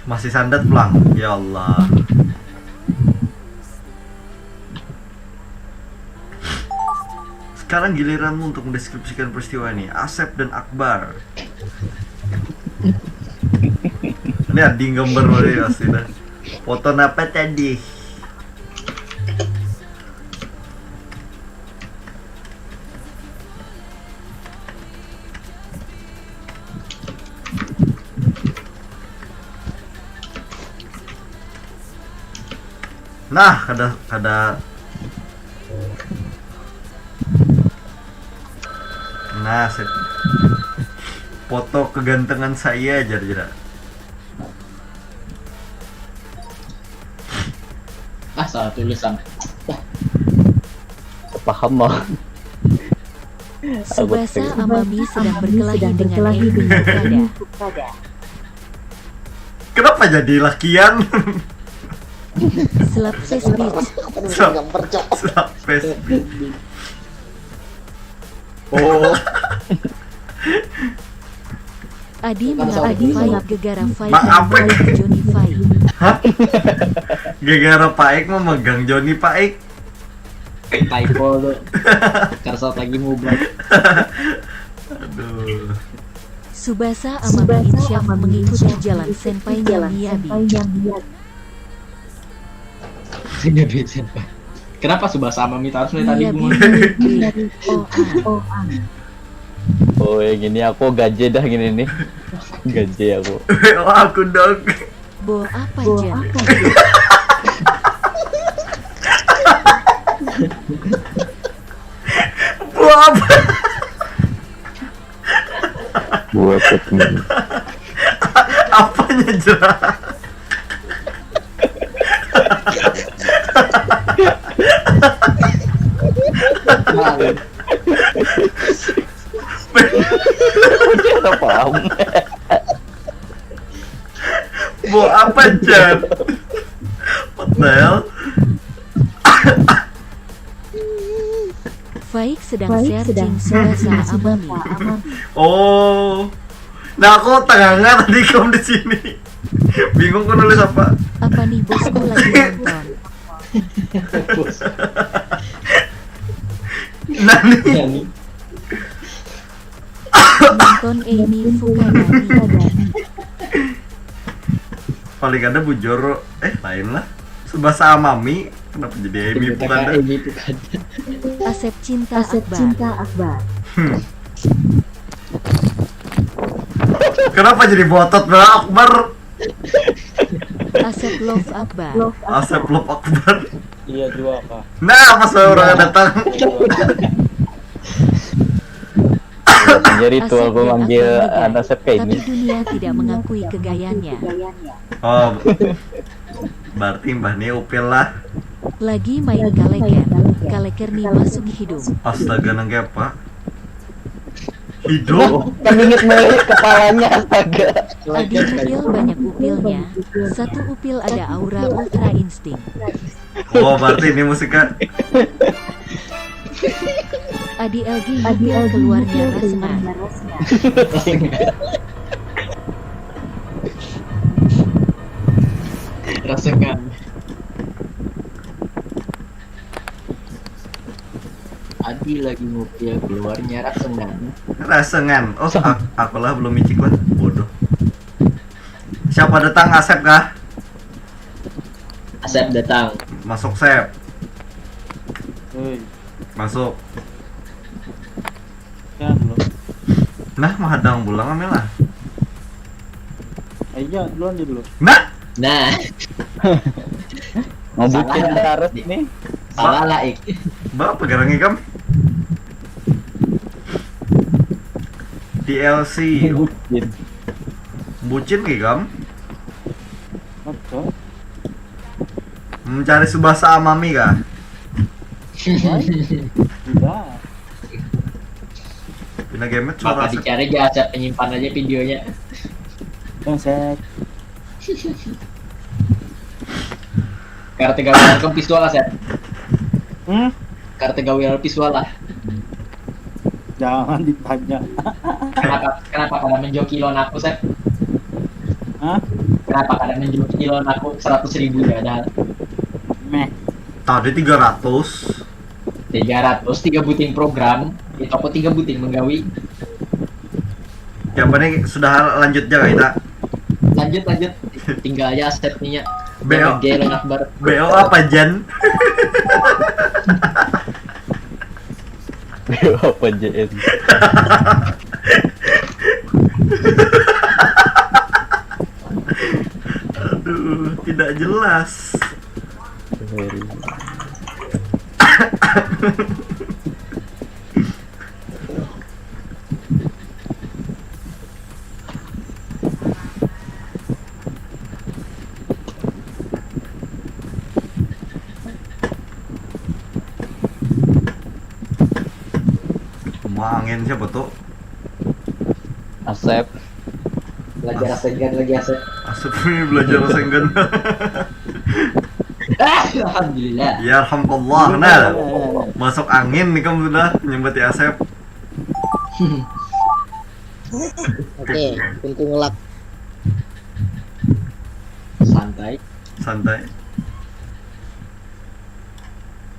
Masih sandat pulang, ya Allah. Sekarang giliranmu untuk mendeskripsikan peristiwa ini, Asep dan Akbar. Ini ada gambar dari pasti dah. Foto apa tadi? Nah, kada. Nah, foto kegantengan saya aja. Salah tulisan. Paham mah. Subasa Amami sedang berkelahi dengan Emi Fukada. Kenapa jadi lakian? Slapface Beach. Aduh, bisa gambar cok. Slapface. Oh, Adi mengalami fight gegara fight Mak Apek. dengan Johnny Fight. hah? Gara-gara Paik memegang Johnny Paik. Typo tuh. Karsat lagi mubak. Aduh. Subasa Amami Insyaf mengikuti jalan senpainya Miyabi. Kenapa Subasa sama Mita harus dari tadi Miyabi bunga? milik OA. Oh ya gini aku gaje dah gini nih. Gaje aku. Oh, aku dong. Bo apa Jan? Buah apa? Buat temen. Apanya jelas? Kita paham. Bu apa Jan? What the hell? Faik sedang searching suasana Amami. Oh. Nah aku tengah tadi kamu di sini. Bingung kok nulis apa? Apa nih bosku lagi nonton? Nah nih. Nonton Amy Fukunaga. Paling ada Bujoro. Lain lah. Subasa Amami. Kenapa jadi Amy Fukada? Asep Cinta Akbar. Kenapa jadi botot Bang Akbar? Asep Love Akbar. Asep Love Akbar. Iya juga Kak. Nah, pas orang datang. Jadi ritual Asep dan memanggil Akbar anak Asep kayak Tapi ini. dunia tidak mengakui kegayanya. Oh. Berarti Mbah ini upil lah. Lagi main kaleker. Kaleker nih masuk hidung. Astaga nangke apa? Hidup. Kan inget melihat kepalanya astaga. Adi upil banyak upilnya. Satu upil ada aura ultra insting. Oh, berarti ini musiknya. Adi LG upil keluarnya Rasman. Rasakan. Adi lagi ngupil keluarnya rasengan. Rasengan. Oh, aku lah belum micik lah. Bodoh. Siapa datang? Asep kah? Asep datang. Masuk Sep. Hei, Masuk. ya lo. Nah, mahadang bulang amel lah. Ayo, duluan dulu. Nah, Nah, Mau bikin taruh nih. salah lah ik. Mbak pegang ikam. DLC. Bikin. Bucin ikam. Oke. Mencari Subasa Amami kah? Tidak. Pindah game suara Maka dicari aja Asep, penyimpan aja videonya. Konsep. Kartu gawian ke visual Asep. Kartu gawian visual lah. Jangan ditanya. Kenapa kada menjokilon aku Sep? Hah? Kenapa kada menjokilon aku 100.000 ya ada Meh. tadi 300. 300 buting program itu aku 3 buting menggawi. Yang penting sudah lanjut aja kita. Lanjut tinggal aja Asep nya. BO. Jalan Akbar. BO apa Jan? Apa JN? Aduh, tidak jelas. Mau angin siapa tuh? Asep. Belajar Rasengan lagi Asep. Asep ini belajar Rasengan. Alhamdulillah. Ya alhamdulillah. Nah, masuk angin nih kamu sudah nyembati Asep. Oke, kuntu ngelak. Santai. Santai.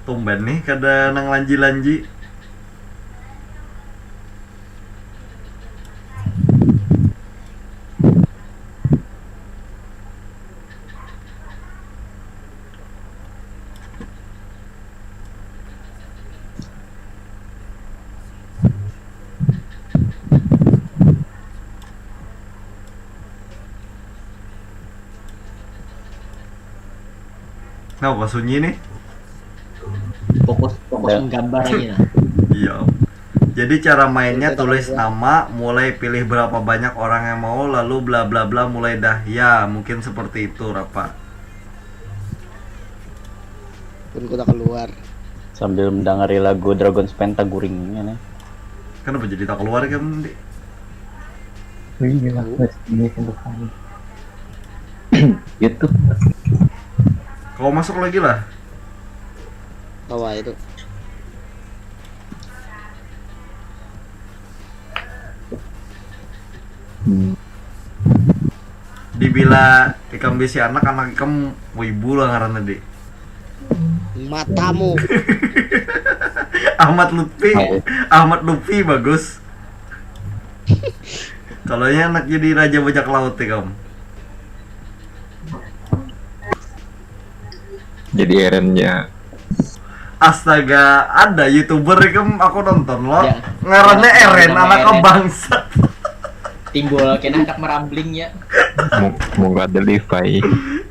Tumben nih kada nang lanji-lanji. Nah, kok sunyi nih? Fokus Ya. menggambar lagi nah. Iya. Jadi cara mainnya tulis nama, mulai pilih berapa banyak orang yang mau, lalu bla bla bla mulai dah. Ya, mungkin seperti itu, Rapa. Pun kita keluar. Sambil mendengari lagu Dragon's Pentaguring ini. Kenapa jadi tak keluar kan, Di? Iya, ini YouTube. Kau masuk lagi lah. Bawah itu. Dibila ikam bisi anak ikam wibu lah ngaranna, Di. Matamu. Ahmad Lutfi. Ahmad Lutfi bagus. Kalau anak jadi raja bajak laut ikam. Jadi Erennya Astaga, ada YouTuber ikam aku nonton loh. Ya. Ngarannya Ya, Eren, nama anak Eren. bangsat. Timbul kena anak meramblingnya. mau nggak ada Levi.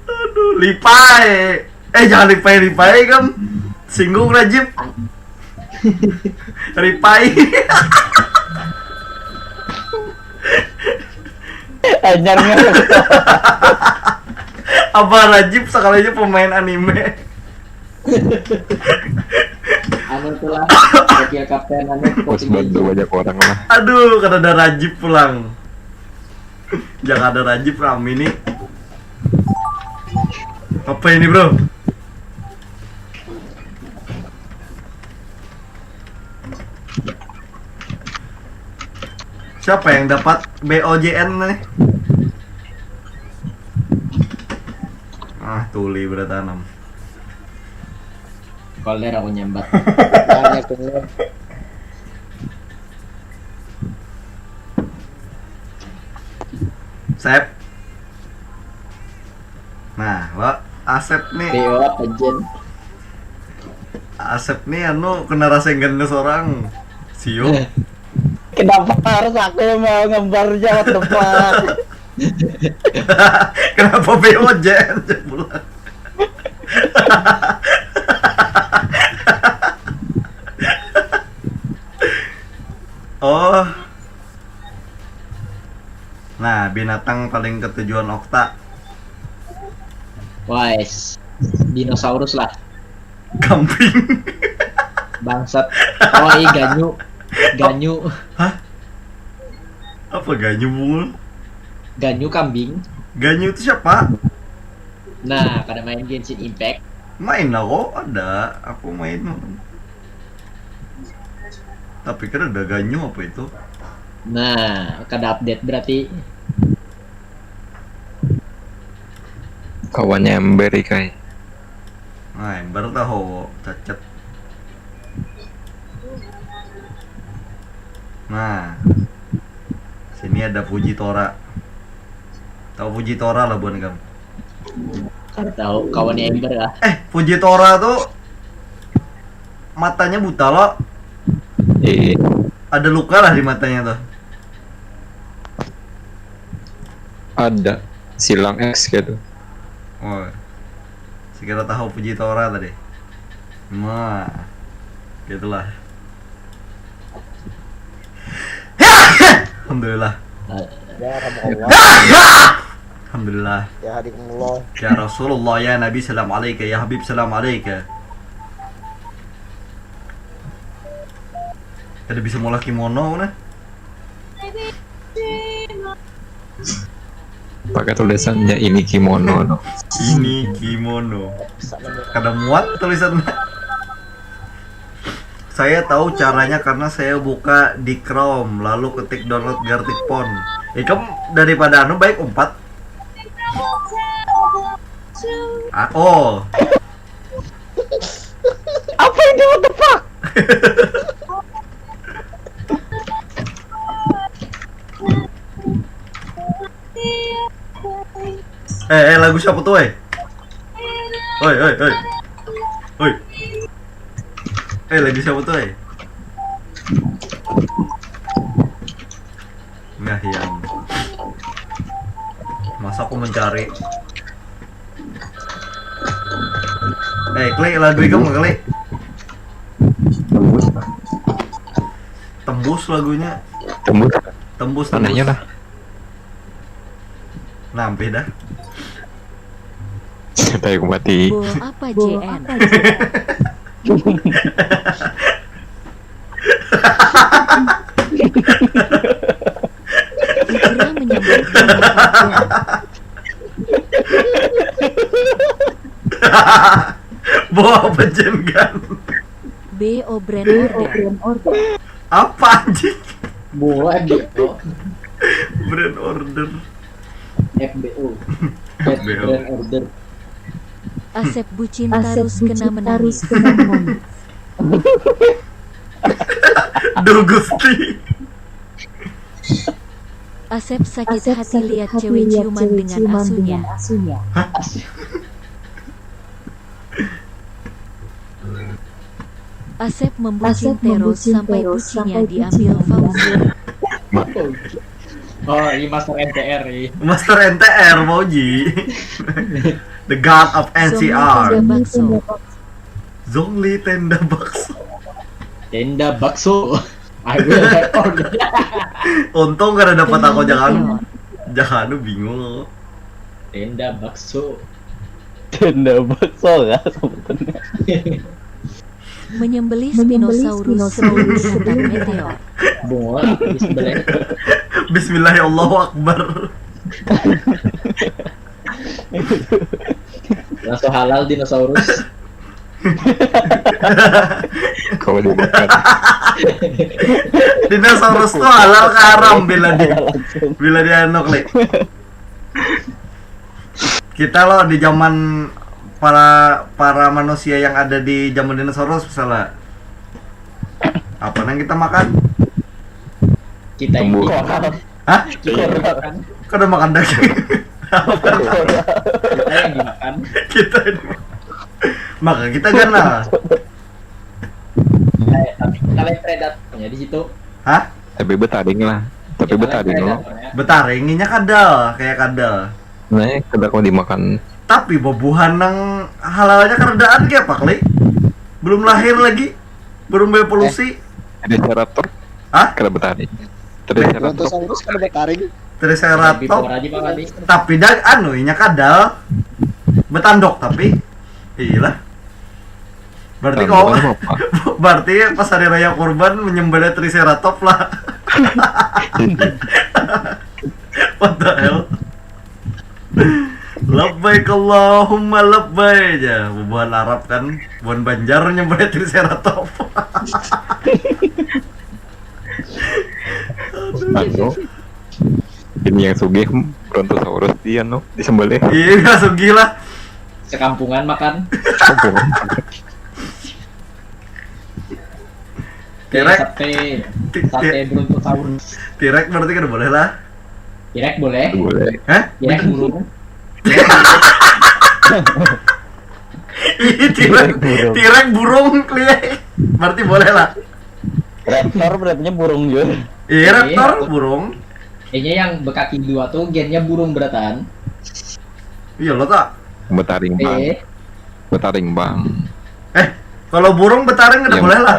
Aduh, Lipai. Jangan Lipai kam. Singgung Rajib. Lipai. Ajarnya. Apa Rajib sekalinya pemain anime. Anu itulah wakil kapten anu Bos coaching bantu Ijo. banyak orang lah. Aduh, kan ada Rajib pulang. Jangan ada Rajib rame nih. Apa ini, Bro? Siapa yang dapat BOJN nih? Tuli bertanam. Kolder aku nyambat. Banyak keluar. Sep. Nah, Wak, Asep nih. Teo apa jen? Asep nih anu kena rasengan seorang. Sio. Kenapa harus aku yang mau ngembar Jawa Tepang? Kenapa BOJN pulang? Oh. Nah, binatang paling ketujuan Okta. Wais. Dinosaurus lah. Kambing. Bangsat. Oh iya ganyu. Ganyu. Apa ganyu mul? Ganyu kambing. Ganyu itu siapa? Nah, pada main Genshin Impact. Main aku ada, aku main. Tapi kan ada ganyu apa itu? Nah, kada update berarti. Kawannya ember kai. Nah, baru tahu cacat. Nah, sini ada Fujitora. Tahu Fujitora lah bukan kamu? Kada tahu kawannya Ember lah. Fujitora tuh matanya buta loh. Ada luka lah di matanya tuh. Ada silang X gitu. Oh, segera tahu Fujitora tadi. Nah, gitulah. Alhamdulillah. Ya Rasulullah. Alhamdulillah. Ya hadikumullah. Ya Rasulullah, ya Nabi salam alaika, ya Habib salam alaika. Ada bisa mulai kimono nah. Pakai tulisannya ini kimono no. Ini kimono. Kadang muat tulisannya. Saya tahu caranya karena saya buka di Chrome lalu ketik download Gartic Phone. Kamu daripada anu baik umpat. Oh. Apa ini, what the fuck? Lagu siapa tuh, Oi. Oi. Lagu siapa tuh, Nah, yang masa aku mencari. Klik lagu kamu klik. Tembus lagunya. Tembus. Tembus. Anehnya lah. Nampe dah. Kita yang mati. Bo apa JN? Segera menyambut dunia kerja. Bawa penjengan. BO brand order. Apa anjing? Bola FBO, Brand order. FBO, brand order. Asep bucin tarus kena menangis. Duh Gusti. Asep sakit hati lihat cewek ciuman dengan asunya. Asep membucin terus sampai bucinya diambil Fauzi. Oh, ini Master NTR ini. Master NTR Moji. The God of Zongli NCR. tenda bakso. Zongli tenda bakso. Tenda bakso. I will have order. Untung gak ada dapat aku jangan Meteor. bingung. Tenda bakso. Tenda bakso ya sebetulnya. Menyembelih Spinosaurus sebelum dihantam meteor. Bola di sebelah. Bismillahirrahmanirrahim. Langsung halal dinosaurus. Kalau dimakan. Dinosaurus tuh halal ke haram bila dia nuklik. Kita loh di zaman para manusia yang ada di zaman dinosaurus misalnya. Apa yang kita makan? Kita yang Tumbuh. dimakan. Hah? Kita yang dimakan. Kau udah makan daging? Kita yang dimakan. Kita ini. Maka kita gana. Tapi kalian predatornya di situ. Hah? Tapi betaring lah. Tapi betaring loh. Betaringinya kadal, kayak kadal. Nah, kada kau dimakan. Tapi bobuhan nang halalnya keredaan kayak apa kali? Belum lahir lagi, belum berevolusi. Triceratops. Hah? Kada betaring. Triceratops. Brontosaurus kan betaring. Triceratops. Bipor aja Pak Adi. Tapi dah anu inya kadal. Betandok tapi. Iya. Berarti kau Tanduknya apa? berarti pas hari raya kurban menyembelih Triceratops lah. What the hell? Labbaik Allahumma labbaik aja. Bubuhan Arab kan, bubuhan Banjar nyembelih Triceratops. Anu. Ini yang sugih Brontosaurus dia no disembelih. Iya, langsung gila. Sekampungan makan. Tirek. Sate Brontosaurus. Tirek berarti kan boleh lah. Tirek boleh. Boleh. Hah? Tirek burung. Ih, tirek burung kliek. Berarti boleh lah. Raptor berarti burung juga. Iya, raptor burung. Kayaknya yang berkaki dua tuh gennya burung beratan. Iya lo tak. Betaring bang. Eh, Betaring bang. Kalau burung betaring nggak Yang- boleh lah.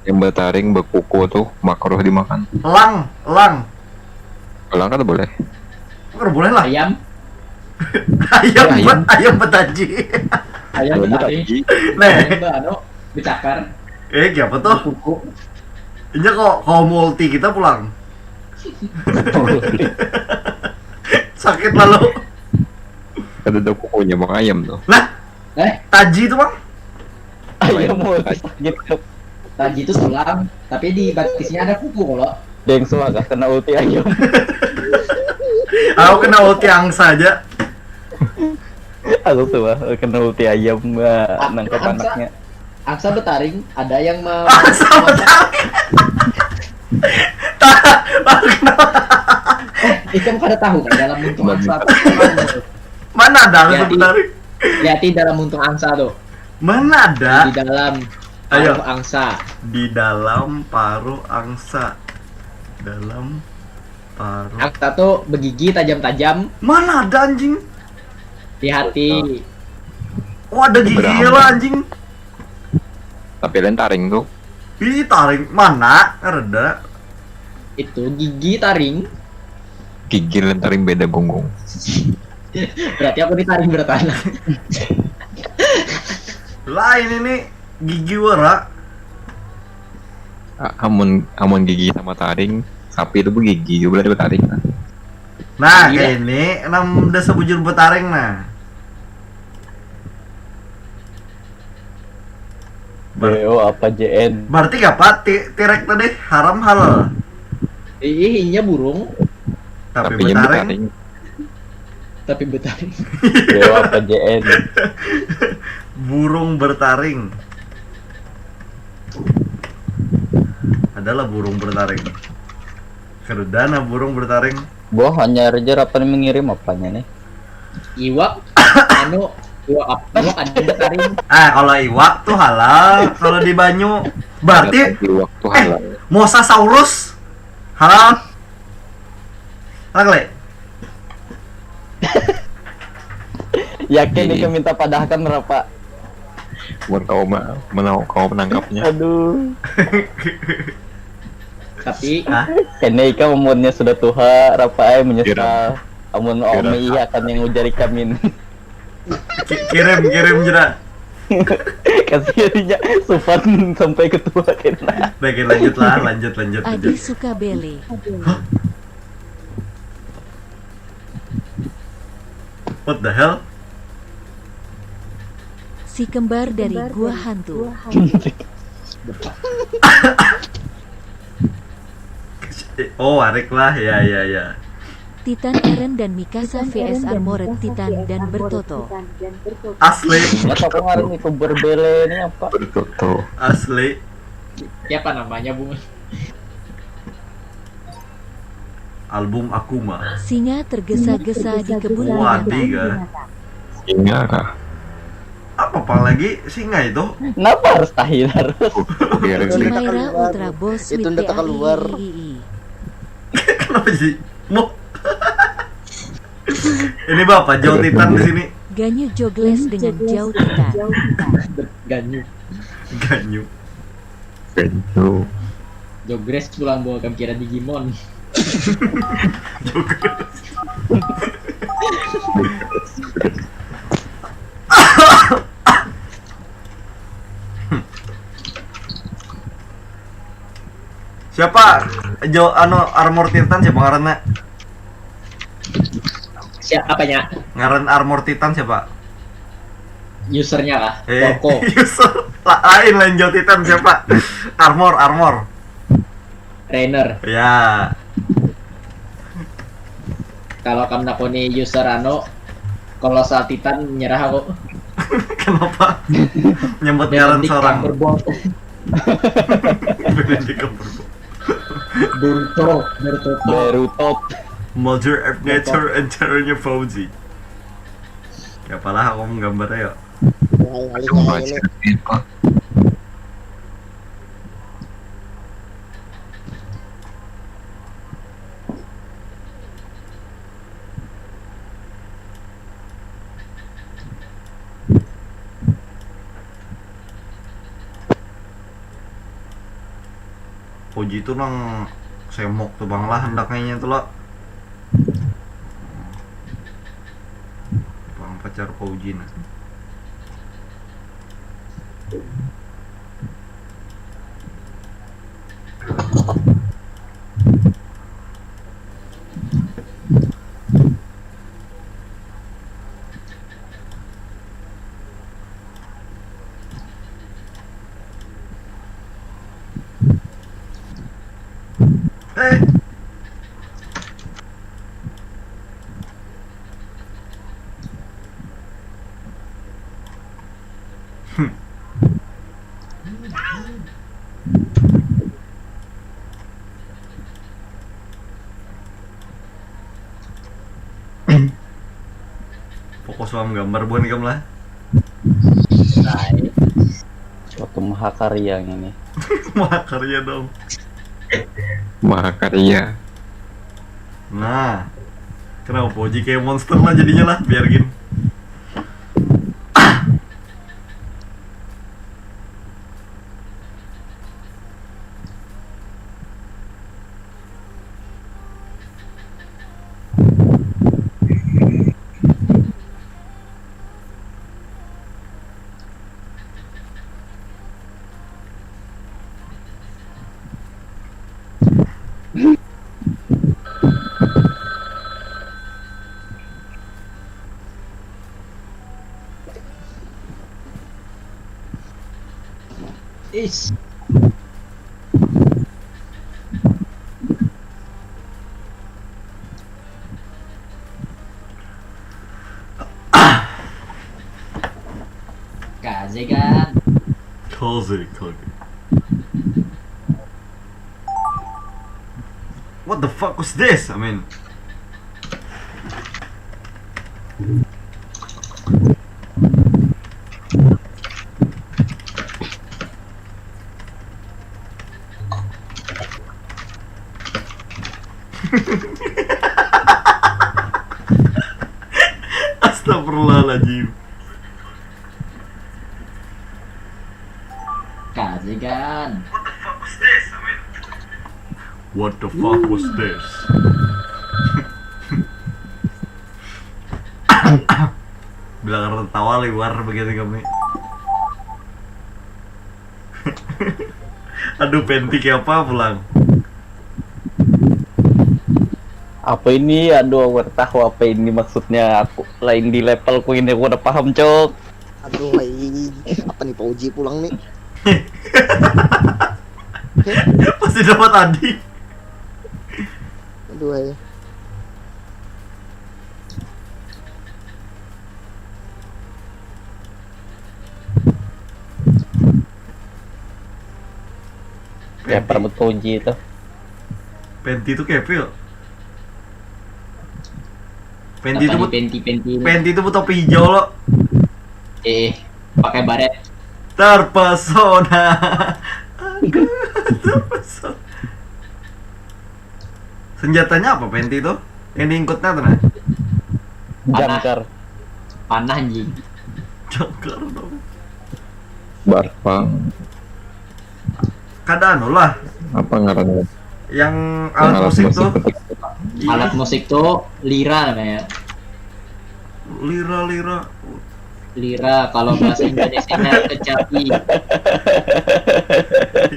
Yang betaring berkuku tuh makruh dimakan. Elang. Elang kan boleh. Nggak boleh lah. ayam, Ayam betaji. ayam Belum bertari. tadi. Nih, Ayam anu, bercakar, siapa tuh? kuku. Ini kok multi kita pulang. Sakit lalu. Ada kukunya bang ayam tuh. Lah, taji itu bang. Ayam mau gitu. Tadi itu tulang, tapi di batisnya ada kuku kalau. Deng suaka kena ulti ayam. Aku kena ulti angsa aja. Aku tuh kena ulti ayam nangkep anaknya. Angsa betaring, ada yang mau. Angsa betaring. Itu kada tahu kan dalam muntung angsa. Mana ada angsa Lihatin. betaring? Lihatin dalam muntung angsa tuh. Mana ada? Di dalam Ayo. paruh angsa. Di dalam paruh angsa. Dalam paruh. Angsa tuh bergigi tajam-tajam. Mana ada anjing? Di hati. Oh ada gigi Berapa? lah anjing. Tapi lain taring tuh. Ih, taring mana? Reda. Itu gigi taring. Gigi dan taring beda gonggong. Berarti aku di taring bertanah. Lain ini gigi wara. Amun gigi sama taring, sapi itu begigi, berarti bertaring. Nah, Iya. kayak ini 6 desa bujur betaring nah. BO apa JN? Berarti apa? Tirek tadi haram halal. Iya burung, Tapi Sapinya betaring. tapi betaring. BO apa JN? Burung bertaring. Adalah burung bertaring. Kerdana burung bertaring. Gua hanya rejer apa nih mengirim apanya nih? Iwak, iwak apa? Iwak ada betaring. Kalau iwak tuh halal, kalau di banyu berarti di waktu halal. mosasaurus halal. Halal Le? Yakin nih Iya. minta padahkan berapa? Kau menangkapnya. Aduh. Tapi Hah? Kene ika umurnya sudah tua, rapai menyesal. Kira. Amun Kira. ome iya akan yang ujari kamin. Kirim jera. Kasihannya Sufan sampai ketua kena. Baik, lanjut lah, lanjut. Adi suka bele. What the hell? Si kembar dari gua hantu. Oh, Arik lah, ya. Titan Eren dan Mikasa vs Armored Titan dan Bertoto. Asli, Nyata aku ngarin itu berbele ini apa? Bertoto. asli. siapa namanya Bung? Album Akuma. Singa tergesa-gesa di kebun Wadi binatang. kah? Singa kah? Apa lagi singa itu? Kenapa harus tahil harus? Biar Itu sih. udah Sumaira keluar. Ultra Boss Itu with udah keluar. PAIII. Kenapa sih? Mau? Ini bapak jauh Titan di sini. Ganyu Jogles dengan jauh Titan. Ganyu. Ganyu. Ganyu. Jogres pulang bawa kira Digimon. Siapa? Armor Titan siapa ngaranna? Apanya? Ngaran Armor Titan siapa? Usernya kah? Toko. user lain jauh Titan siapa? Armor. Trainer. Ya. Kalau kamu nakoni user Kolosal Titan nyerah aku. Kenapa? Nyebut ngaran Benedict seorang. Cumberbatch. Benedict Cumberbatch. Bertoto. Berutot. Mother of Nature and Terrornya Fauzi. Ya apalah aku menggambarnya ya. Kali-kali ini. Fauzi itu nang semok tuh bang lah hendaknya tuh lo. Bang pacar Fauzi nah. Eh, fokus sama gambar bukan kamu lah. Waktu mahakarya yang ini. Makarya dong. Mahakarya. Nah, kenapa Fauzi kayak monster lah jadinya lah, biar gini. Is. Kaze kan. Cozy. What the fuck was this? I mean, Astagfirullahaladzim. Kaze kan. What the fuck was this? Bilang tertawa liwar begitu kami. Aduh, penti kayak apa pulang? Apa ini? Aduh, aku tahu apa ini maksudnya. Aku lain di levelku ini, aku udah paham, Cok. Aduh, apa nih Pak Uji pulang nih? Pasti dapat Adi. Aduh, Ya, permut Koji itu. Penti itu kayak pil. Penti itu Apa nih penti. Penti itu topi hijau lo. Pakai baret. Terpesona. Aku terpesona. Senjatanya apa Penti itu? Yang diingkutnya tuh nah? Jangkar. Panah anjing. Jangkar dong. Barpang. Kadang lah. Apa ngarannya? Yang alat musik tuh. Iya. Alat musik tuh lira namanya. Lira. Lira kalau bahasa Indonesia kecapi.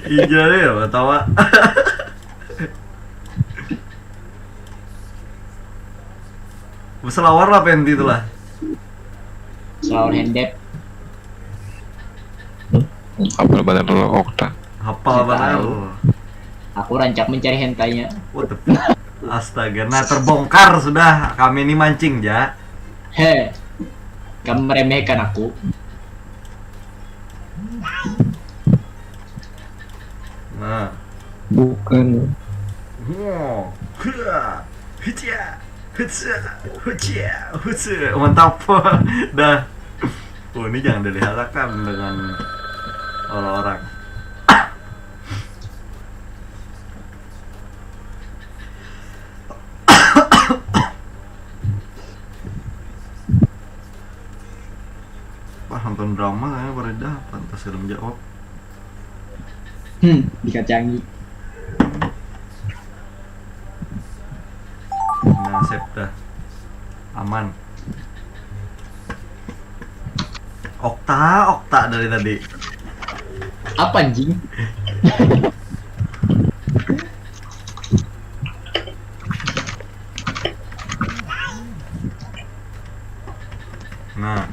Iya deh, ya, tawa. Selawar lah Penti itu lah. Selawar handep. Apa benar lo Okta? Hafal banget Tahu. lu. Aku rancak mencari hentainya. What the fuck? Astaga, nah terbongkar sudah. Kami ini mancing ya. He, kamu meremehkan aku. Nah. Bukan. Wow. Hua. Hucia. Hucia. Mantap. Dah. Oh, ini jangan dilihatkan dengan orang-orang. Wah, nonton drama kayaknya pada pantas belum jawab. Dikacangi. Nah, save dah. Aman. Okta dari tadi. Apa anjing? Nah.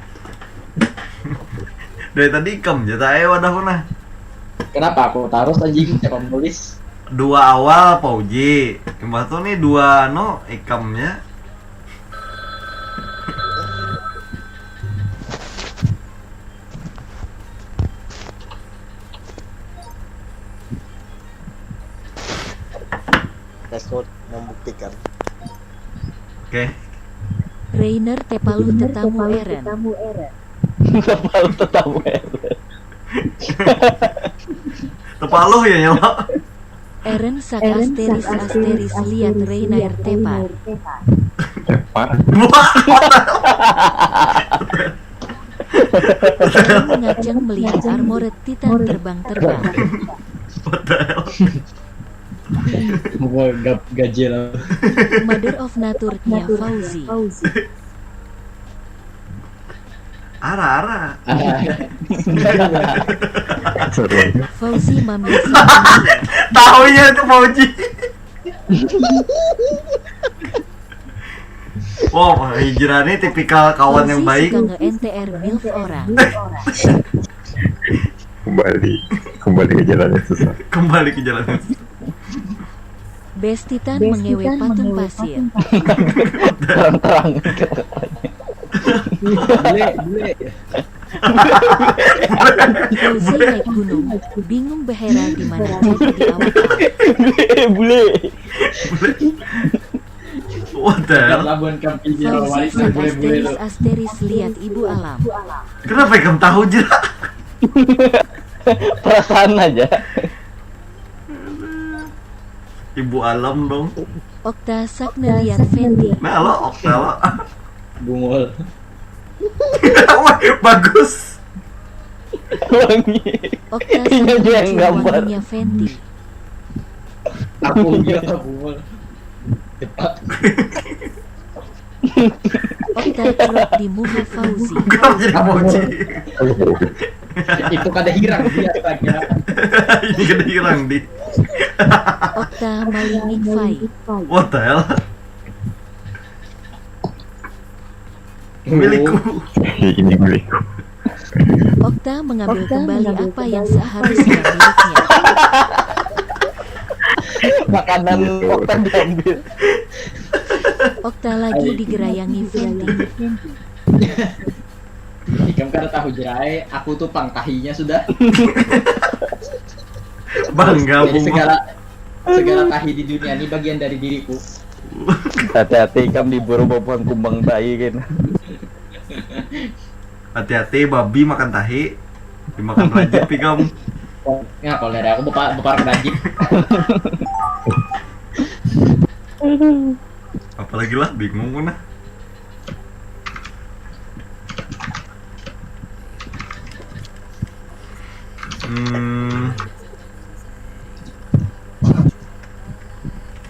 Dari tadi ikam jatah wadahku nah. Kenapa aku taruh anjing siapa menulis? Dua awal Pauji. Kembali tuh nih dua ikamnya. Password membuktikan. Oke. Rainer Tepaluh Tetamu Eren. Level tetamu Tepaluh ya nyala. Eren sak asteris lihat Rainer Tepar. Tepar. Eren mengajang melihat armored Titan terbang-terbang. What the hell? Mau gajel. Mother of Nature-nya Fauzi. Ara. Seru. Fauzi Mami. Taunya itu Pauji. Wow, Hijrah ini tipikal kawan yang baik. Fauzi suka nge-NTR MILF orang. Kembali. Kembali ke jalan yang susah. Kembali ke jalan yang Bestitan mengewe patung pasir. Terang-terang. Bule. Fauzi naik gunung, bingung behera di mana jadi di awal. Bule. What the hell? Labuan Kampingnya Fauzi Wali bule-bule lo. asteris lihat ibu alam. Kenapa kamu tahu Jira? Perasaan aja. Ibu alam dong. Okta sak lihat Fendi. Nah lo, Okta lo. Bungul. Wah, bagus. Wangi. Okta Ini sak dia yang gambar. wanginya Fendi. Aku dia bungul. Cepat. Okta cerut di muka Fauzi. Kenapa jadi emoji? Itu kada hirang dia saja. Ini kan hilang di. Okta maling Fai. What the hell? Milikku. Ini milikku. Okta mengambil kembali apa yang seharusnya miliknya. Makanan Okta diambil. Okta lagi digerayangi Fendi. Ikam kada tahu jerai, aku tuh pangtahinya sudah. Bangga Jadi bunga. segala tahi di dunia ini bagian dari diriku. Hati-hati kam diburu babuan kumbang tai kan. Hati-hati babi makan tahi. Dimakan rajip kamu. Ya kalau dari aku bepar rajin. Apalagi lah bingung mana.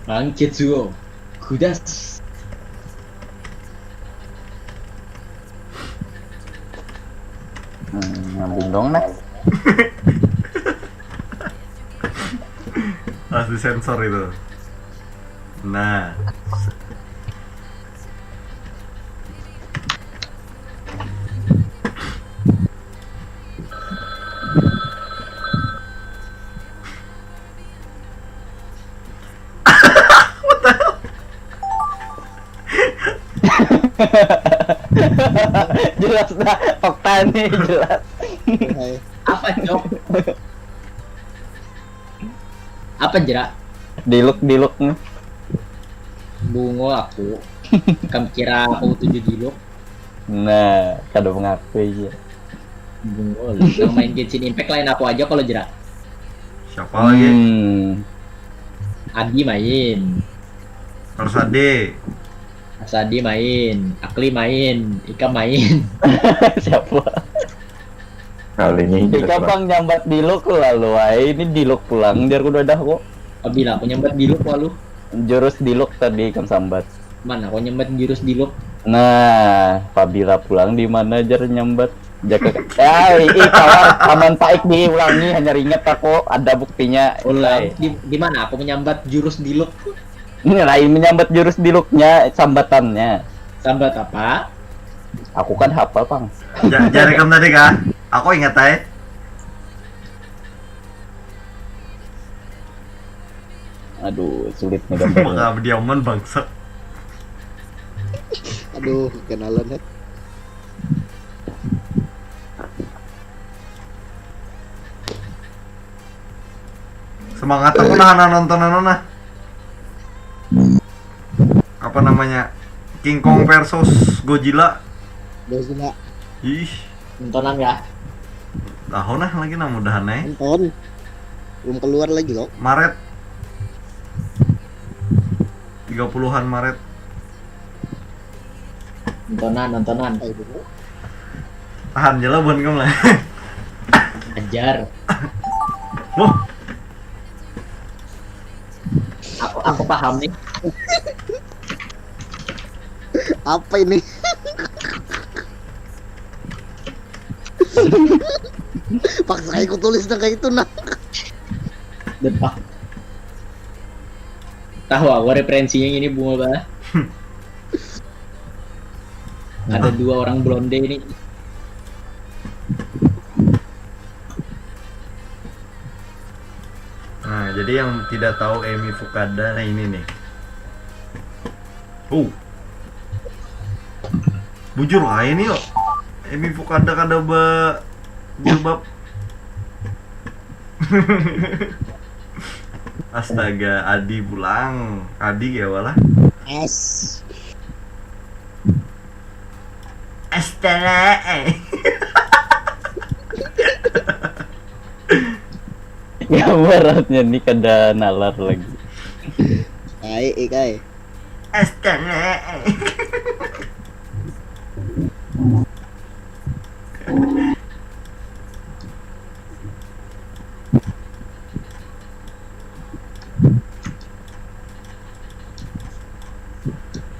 Mangketsuo. Kudas. Ngambing dong nah. Harus disensor itu. Nah. Jelas dah Okta nih jelas. Hai. Apa cok? Apa jerak? Diluk nih. Bungo aku. Kamu kira aku 7 diluk? Nah, kado mengakui ya. Bungo. Yang main Genshin Impact lain aku aja kalau jerak. Siapa lagi? Adi main. Harus ade. Asadi main, Akli main, Ika main. Siapa? Kali ini Di kampang nyambat diluk lalu ay. Ini diluk pulang biar udah dah kok. Bila aku nyambat diluk walu. Jurus diluk tadi kam sambat. Mana aku nyambat jurus diluk? Nah, Fabila pulang di mana jar nyambat. Jaga kawan aman taik diulangi hanya ingat aku ada buktinya. Ulang. Di mana aku menyambat jurus diluk? Ini lain menyambat jurus diluknya sambatannya. Sambat apa? Aku kan hafal, Pang. Jari kamu tadi kah? Aku ingat aja. Aduh, sulit nih gambarnya. Maka diaman bangsa. Aduh, kenalan ya. Semangat aku nah nonton nah. Apa namanya? King Kong versus Godzilla. Godzilla Ih, Nontonan ya? tahun nah lagi nah mudahan nih. nonton. Belum keluar lagi kok. Maret 30-an Maret. Nontonan. Ayo dulu. Tahan jela buat kamu lah. Ajar. Wah, Aku paham nih. Apa ini? Paksa aku tulis na kayak itu nah. Depak. Tahu aku referensinya ini bunga bah. Ada 2 orang blonde ini. Nah, jadi yang tidak tahu Emi Fukada, nah ini nih. Bujur lah ini yuk. Emi Fukada kada jilbab. Astaga, Adi pulang. Adi ya wala. Es. Astaga. Gambarannya nih kada nalar lagi. Kai. Astaga.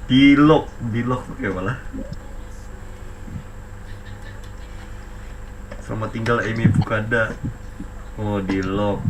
Dilok tuh kayak malah. Selamat tinggal Emi Fukada. Oh, dilok.